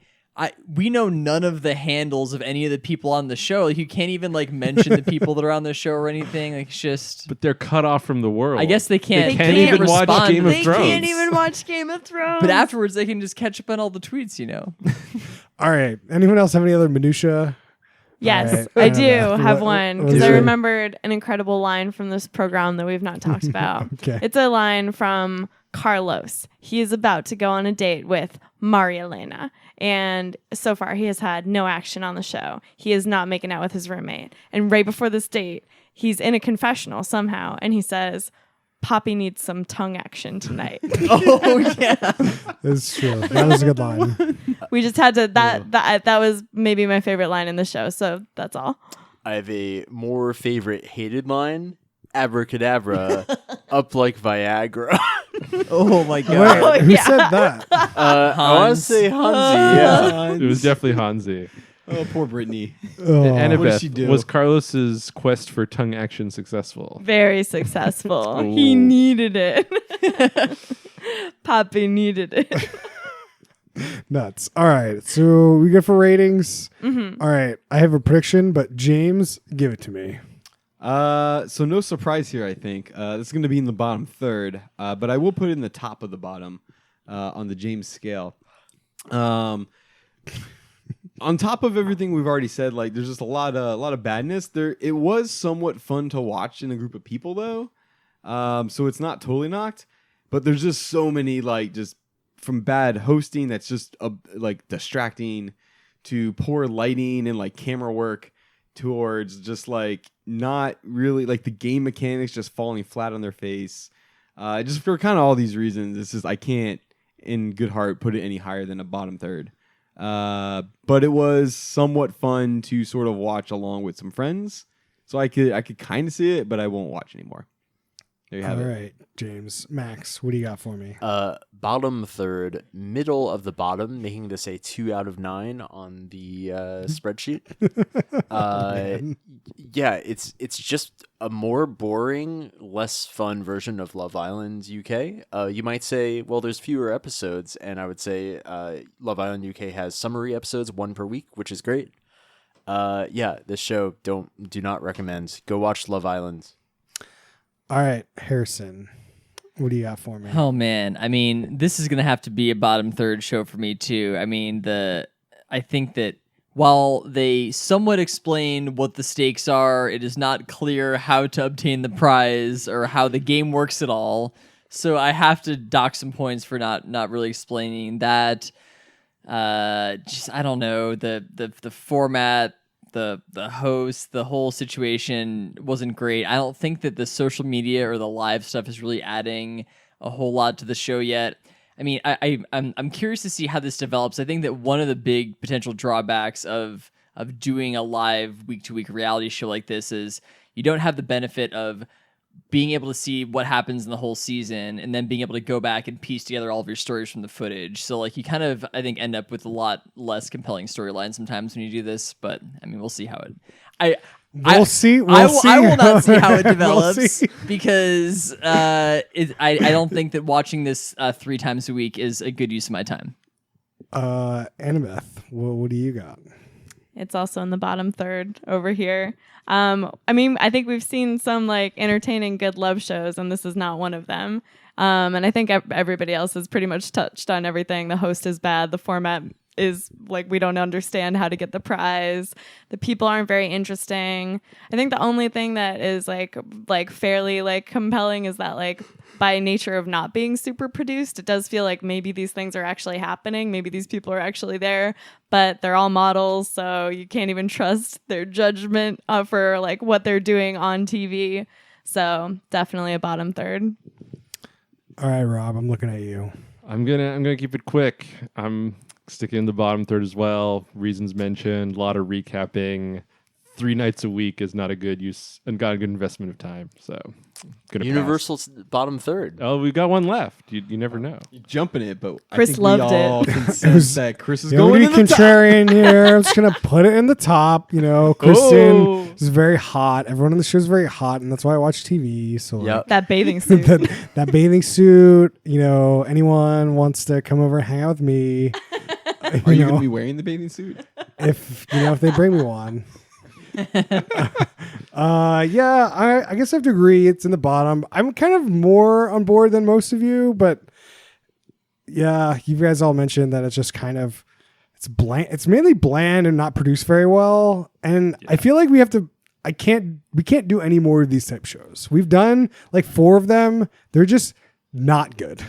We know none of the handles of any of the people on the show. Like you can't even like mention the people that are on the show or anything. Like it's just. But they're cut off from the world. I guess they can't. They can't even watch respond Game to of They Thrones. can't even watch Game of Thrones. But afterwards, they can just catch up on all the tweets. All right. Anyone else have any other minutia? yes, All right. I do What- have what- one what because is I it? remembered an incredible line from this program that we've not talked about. Okay. It's a line from Carlos. He is about to go on a date with Marielena. And so far, he has had no action on the show. He is not making out with his roommate. And right before this date, he's in a confessional somehow. And he says, Poppy needs some tongue action tonight. Oh yeah. That's true. That was a good line. We just had to, that was maybe my favorite line in the show. So that's all. I have a more favorite hated line. Abracadabra, up like Viagra. Oh my god. Wait, who yeah. said that? I want to Hans. say Hansi. Yeah. It was definitely Hansi. Oh, poor Brittany. Oh, Annabeth, she do? was Carlos's quest for tongue action successful? Very successful. Ooh. He needed it. Poppy needed it. nuts. All right. So we good for ratings? Mm-hmm. All right. I have a prediction, but James, give it to me. So no surprise here, I think. This is going to be in the bottom third, but I will put it in the top of the bottom on the James scale. On top of everything we've already said, like there's just a lot of badness. It was somewhat fun to watch in a group of people, though. So it's not totally knocked, but there's just so many like just from bad hosting that's just like distracting to poor lighting and like camera work towards just like not really like the game mechanics just falling flat on their face. Just for kind of all these reasons, this is I can't in good heart put it any higher than a bottom third. But it was somewhat fun to sort of watch along with some friends. So I could kind of see it, but I won't watch anymore. There you have All it. right, James. Max, what do you got for me? Bottom third, middle of the bottom, making this a 2 out of 9 on the spreadsheet. Yeah, it's just a more boring, less fun version of Love Island UK. You might say, well, there's fewer episodes, and I would say Love Island UK has summary episodes, 1 per week, which is great. Yeah, this show do not recommend. Go watch Love Island. All right, Harrison, what do you got for me? Oh man, I mean, this is gonna have to be a bottom third show for me too. I mean, I think that while they somewhat explain what the stakes are, it is not clear how to obtain the prize or how the game works at all. So I have to dock some points for not really explaining that. Just I don't know the format. The host, the whole situation wasn't great. I don't think that the social media or the live stuff is really adding a whole lot to the show yet. I mean, I'm curious to see how this develops. I think that one of the big potential drawbacks of doing a live week-to-week reality show like this is you don't have the benefit of being able to see what happens in the whole season and then being able to go back and piece together all of your stories from the footage. So like you kind of, I think, end up with a lot less compelling stories sometimes when you do this, but I mean, we'll see how it, We'll see. I will not see how it We'll develops see. because I don't think that watching this 3 times a week is a good use of my time. Annabeth, what do you got? It's also in the bottom third over here. I mean, I think we've seen some like entertaining good love shows, and this is not one of them. And I think everybody else has pretty much touched on everything. The host is bad. The format is like we don't understand how to get the prize. The people aren't very interesting. I think the only thing that is like fairly like compelling is that like by nature of not being super produced, it does feel like maybe these things are actually happening. Maybe these people are actually there, but they're all models, so you can't even trust their judgment for like what they're doing on TV. So definitely a bottom third. All right, Rob, I'm looking at you. I'm gonna keep it quick. I'm sticking in the bottom third as well. Reasons mentioned, a lot of recapping. 3 nights a week is not a good use and got a good investment of time. So gonna Universal's bottom third. pass. Oh, we've got one left. You never know. You're jumping it, but Chris I think loved we it. all consensus that Chris is You know, going be in the top. contrarian here. I'm just gonna put it in the top. You know, Kristen Oh. is very hot. Everyone on the show is very hot, and that's why I watch TV. So like, Yep. That bathing suit. that bathing suit. You know, anyone wants to come over and hang out with me. Are you you going know, to be wearing the bathing suit? if they bring me one. Yeah, I guess I have to agree. It's in the bottom. I'm kind of more on board than most of you, but yeah, you guys all mentioned that it's just kind of it's bland. It's mainly bland and not produced very well. And I feel like we can't do any more of these type shows. We've done like 4 of them. They're just not good.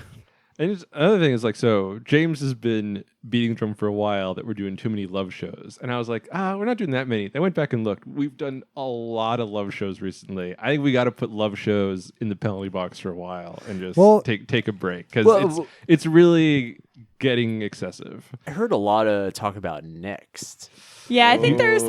And another thing is like, so James has been beating the drum for a while that we're doing too many love shows. And I was like, we're not doing that many. I went back and looked. We've done a lot of love shows recently. I think we got to put love shows in the penalty box for a while and just take a break because it's really getting excessive. I heard a lot of talk about Next. Yeah, I think there's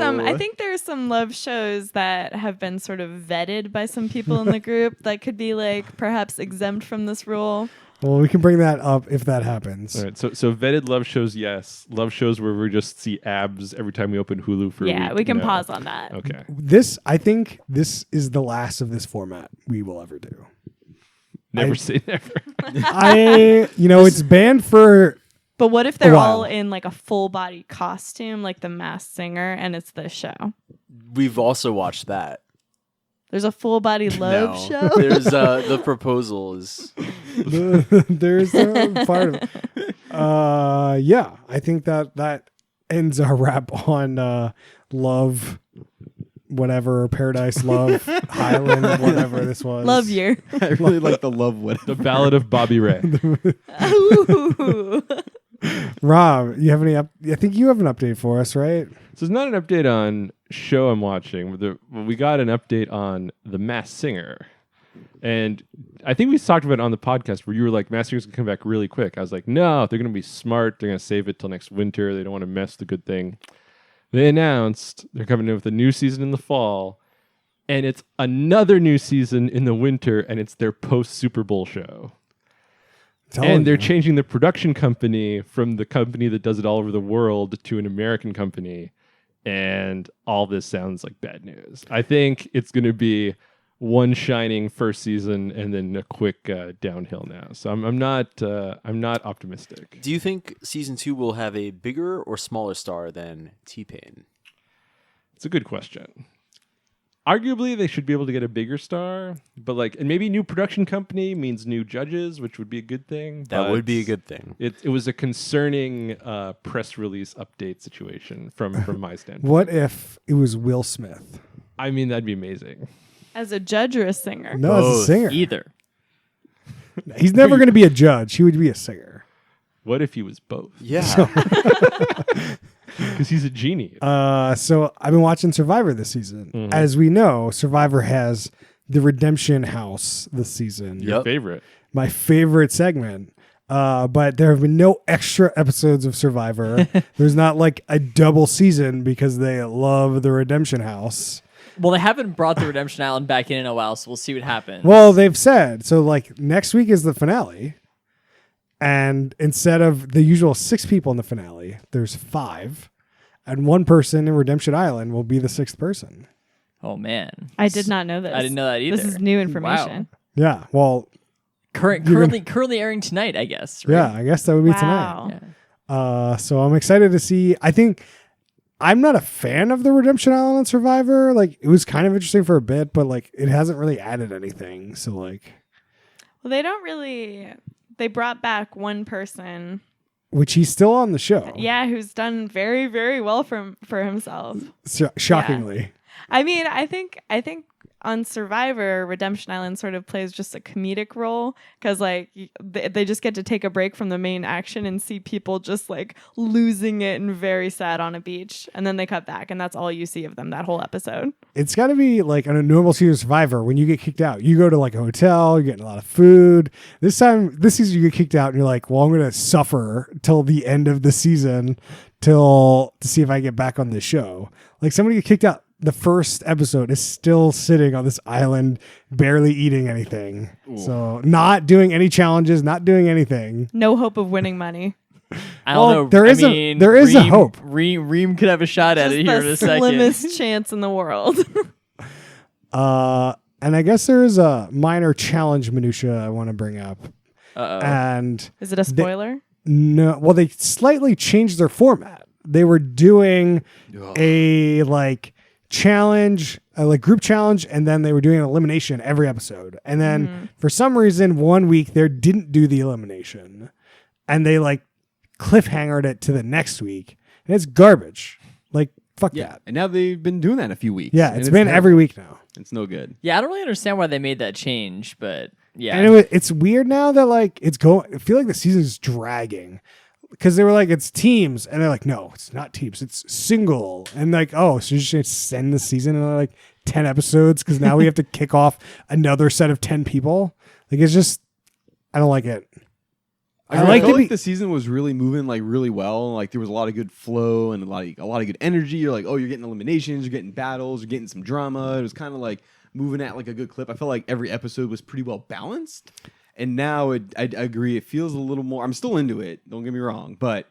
some love shows that have been sort of vetted by some people in the group that could be like perhaps exempt from this rule. Well, we can bring that up if that happens. All right, so vetted love shows, yes. Love shows where we just see abs every time we open Hulu for a Yeah, week, we can no. pause on that. Okay. I think this is the last of this format we will ever do. Never say never. It's banned for. But what if they're while. all in like a full body costume, like The Masked Singer, and it's this show? We've also watched that. There's a full body love No. show. There's the proposal is There's a part of it. Yeah, I think that ends our wrap on Love, whatever, Paradise Love, Highland, whatever this was. Love year. I really like the love what. The Ballad of Bobby Ray. Ooh. Rob, you have any? I think you have an update for us, right? So it's not an update on show I'm watching. We got an update on The Masked Singer. And I think we talked about it on the podcast where you were like, Masked Singer's going to come back really quick. I was like, no, they're going to be smart. They're going to save it till next winter. They don't want to mess the good thing. They announced they're coming in with a new season in the fall. And it's another new season in the winter. And it's their post-Super Bowl show. And they're changing the production company from the company that does it all over the world to an American company. And all this sounds like bad news. I think it's going to be one shining first season and then a quick downhill now. So I'm not optimistic. Do you think season 2 will have a bigger or smaller star than T-Pain? It's a good question. Arguably, they should be able to get a bigger star, but and maybe new production company means new judges, which would be a good thing. That would be a good thing. It was a concerning press release update situation from my standpoint. What if it was Will Smith? I mean, that'd be amazing. As a judge or a singer? No, as a Both. singer. Either. He's never going to be a judge. He would be a singer. What if he was both? Yeah. Because he's a genius. So I've been watching Survivor this season. Mhm. As we know, Survivor has the Redemption House this season. Your Yep. favorite. My favorite segment. But there have been no extra episodes of Survivor. There's not like a double season because they love the Redemption House. Well, they haven't brought the Redemption Island back in a while, so we'll see what happens. Well, they've said so. Like next week is the finale, and instead of the usual 6 people in the finale, there's 5, and one person in Redemption Island will be the 6th person. Oh man, I did not know this. I didn't know that either. This is new information. Yeah. Well, Currently airing tonight, I guess. Right? yeah. I guess that would be tonight. Wow. Yeah. So I'm excited to see. I think I'm not a fan of the Redemption Island on Survivor. Like it was kind of interesting for a bit, but like it hasn't really added anything. So like, Well, they don't really. They brought back one person, which he's still on the show. yeah, who's done very, very well for himself. Shockingly. I mean, I think on Survivor, Redemption Island sort of plays just a comedic role because like they just get to take a break from the main action and see people just like losing it and very sad on a beach, and then they cut back, and that's all you see of them that whole episode. It's got to be like on a normal season of Survivor. When you get kicked out, you go to like a hotel, you're getting a lot of food. This season, you get kicked out, and you're like, well, I'm going to suffer till the end of the season to see if I get back on this show. Like somebody get kicked out. The first episode is still sitting on this island, barely eating anything. So not doing any challenges, not doing anything. No hope of winning money. I don't Well, know. there is a hope. Reem could have a shot at Just it here in the a second. slimmest chance in the world. And I guess there is a minor challenge minutia I want to bring up. Uh-oh. And Is it a spoiler? no, well, they slightly changed their format. They were doing a like challenge, like group challenge, and then they were doing an elimination every episode. And then for some reason, one week they didn't do the elimination, and they like cliffhangered it to the next week, and it's garbage. Like fuck Yeah, that. and now they've been doing that a few weeks. Yeah, and it's been terrible. every week now. It's no good. Yeah, I don't really understand why they made that change, but yeah. And it's weird now that like it's going. I feel like the season's dragging because they were like it's teams, and they're like, no, it's not teams, it's single. And like, oh, so you're just gonna send the season in like 10 episodes because now we have to kick off another set of 10 people. Like it's just, I don't like it. I like felt to be. like the season was really moving like really well. Like there was a lot of good flow and a lot of good energy. You're like, oh, you're getting eliminations, you're getting battles, you're getting some drama. It was kind of like moving at like a good clip. I felt like every episode was pretty well balanced. And now I agree, it feels a little more. I'm still into it. Don't get me wrong, but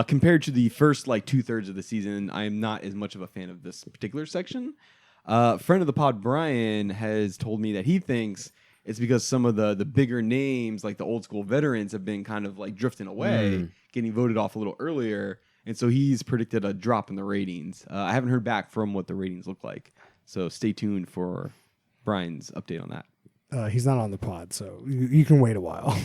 compared to the first like 2/3 of the season, I am not as much of a fan of this particular section. Friend of the pod, Brian, has told me that he thinks it's because some of the bigger names, like the old school veterans, have been kind of like drifting away, getting voted off a little earlier. And so he's predicted a drop in the ratings. I haven't heard back from what the ratings look like. So stay tuned for Brian's update on that? He's not on the pod, so you can wait a while.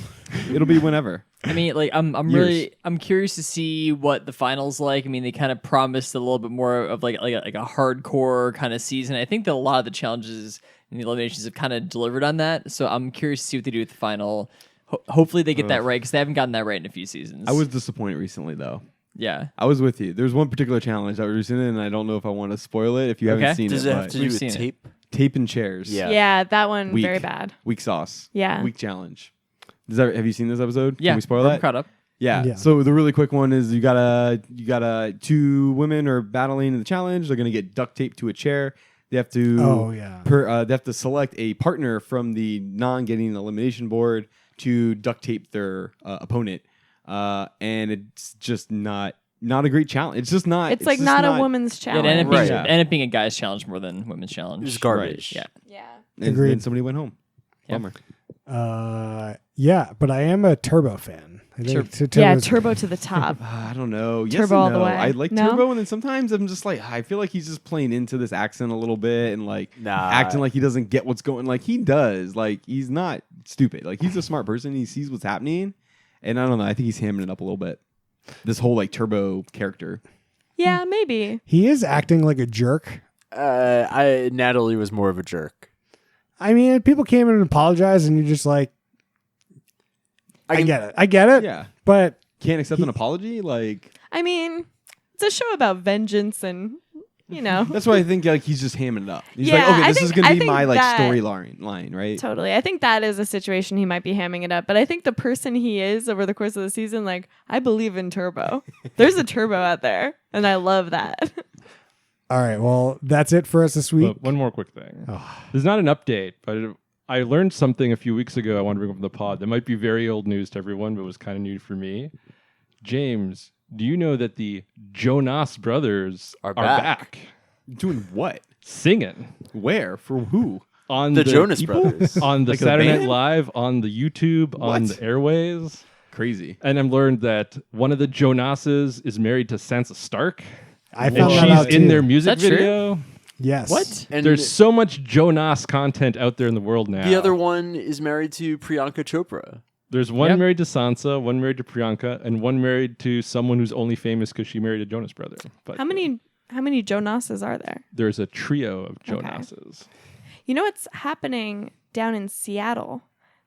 It'll be whenever. I mean, like I'm curious to see what the finals like. I mean, they kind of promised a little bit more of like a hardcore kind of season. I think that a lot of the challenges and the eliminations have kind of delivered on that. So I'm curious to see what they do with the final. Hopefully they get that right because they haven't gotten that right in a few seasons. I was disappointed recently, though. Yeah. I was with you. There's one particular challenge that was in it, and I don't know if I want to spoil it if you Okay. haven't seen Does it. it have but to do We've with seen it. tape? tape and chairs. Yeah. Yeah, that one Weak. very bad. Weak sauce. Yeah. Weak challenge. Have you seen this episode? Yeah. Can we spoil I'm that? caught up. Yeah. Yeah. So the really quick one is you gotta two women are battling in the challenge. They're gonna get duct taped to a chair. They have to Oh, yeah. they have to select a partner from the non-getting elimination board to duct tape their opponent. And it's just not a great challenge. It's just not. It's like just not a woman's Yeah, it challenge. ended up, being, Right. ended up being a guy's challenge more than women's challenge. It's garbage. Yeah. Yeah. And Agreed. then somebody went home. Yeah. Bummer. Yeah, but I am a Turbo fan. I think Yeah, Turbo's- turbo to the top. I don't know. Yes Turbo and all the no. way. I like No? Turbo, and then sometimes I'm just like, I feel like he's just playing into this accent a little bit and like Nah. acting like he doesn't get what's going. Like he does. Like he's not stupid. Like he's a smart person. He sees what's happening, and I don't know. I think he's hamming it up a little bit. This whole like Turbo character. Yeah, maybe. He is acting like a jerk. Natalie was more of a jerk. I mean, people came in and apologized, and you're just like, I get it. I get it. Yeah, But can't accept an apology. Like I mean, it's a show about vengeance and, you know. that's why I think like he's just hamming it up. He's Yeah, like, okay, I this is think- gonna I be think my like that- storyline, right? Totally. I think that is a situation he might be hamming it up. But I think the person he is over the course of the season, like, I believe in Turbo. There's a Turbo out there, and I love that. all right, well, that's it for us this week. But one more quick thing. There's not an update, but I learned something a few weeks ago I want to bring up on the pod that might be very old news to everyone, but was kind of new for me. James, do you know that the Jonas Brothers Are back Doing what? singing Where? For who? on The Jonas people? Brothers. on the Like a Saturday Night band? Live, on the YouTube, on What? the airways? Crazy. And I've learned that one of the Jonases is married to Sansa Stark. I And found that she's out in too. their music Is that true? video. Yes. What? And There's so much Jonas content out there in the world now. the other one is married to Priyanka Chopra. There's one Yep. married to Sansa, one married to Priyanka, and one married to someone who's only famous because she married a Jonas brother. But How many Jonases are there? there's a trio of Jonases. You know what's happening down in Seattle?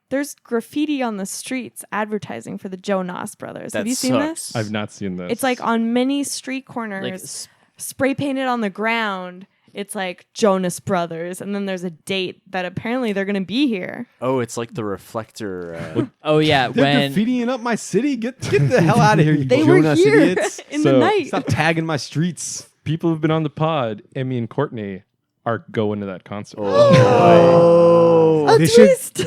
There's graffiti on the streets advertising for the Jonas Brothers. Have That you seen sucks. this? I've not seen this. It's like on many street Like, corners, spray painted on the ground. It's like Jonas Brothers, and then there's a date that apparently they're going to be here. Oh, it's like the reflector. oh yeah, They're when graffitiing up my city. Get the hell out of here, you They Jonas were here idiots. in So- the night. Stop tagging my streets. people who've been on the pod, Emmy and Courtney, are going to that concert. A They should- twist.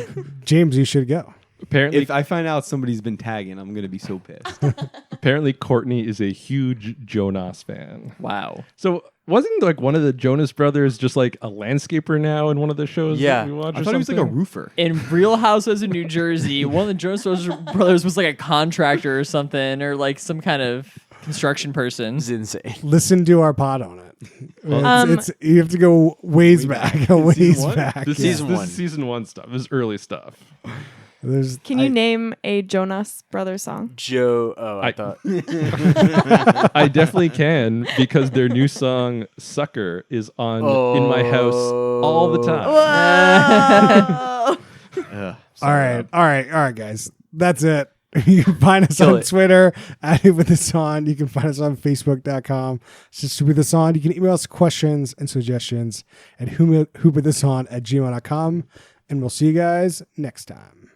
James, you should go. Apparently, If I find out somebody's been tagging, I'm gonna be so pissed. apparently Courtney is a huge Jonas fan. wow. So wasn't like one of the Jonas brothers just like a landscaper now in one of the shows Yeah. that we watch? I or thought he was like a something? roofer. In Real Housewives of New Jersey, one of the Jonas Brothers was like a contractor or something, or like some kind of construction person. It's insane. Listen to our pod on it. Um, It's you have to go ways back, a ways one? back. This, yeah. Season this one. is season one stuff. This is early stuff. There's, Can you name a Jonas Brothers song? Joe. Oh, I I- thought. I definitely can because their new song "Sucker" is on in my house all the time. all right, guys. That's it. You can find us Kill on it. Twitter at Who Put This On. You can find us on Facebook.com. It's just Who Put This On. You can email us questions and suggestions at whoputthison@gmail.com. And we'll see you guys next time.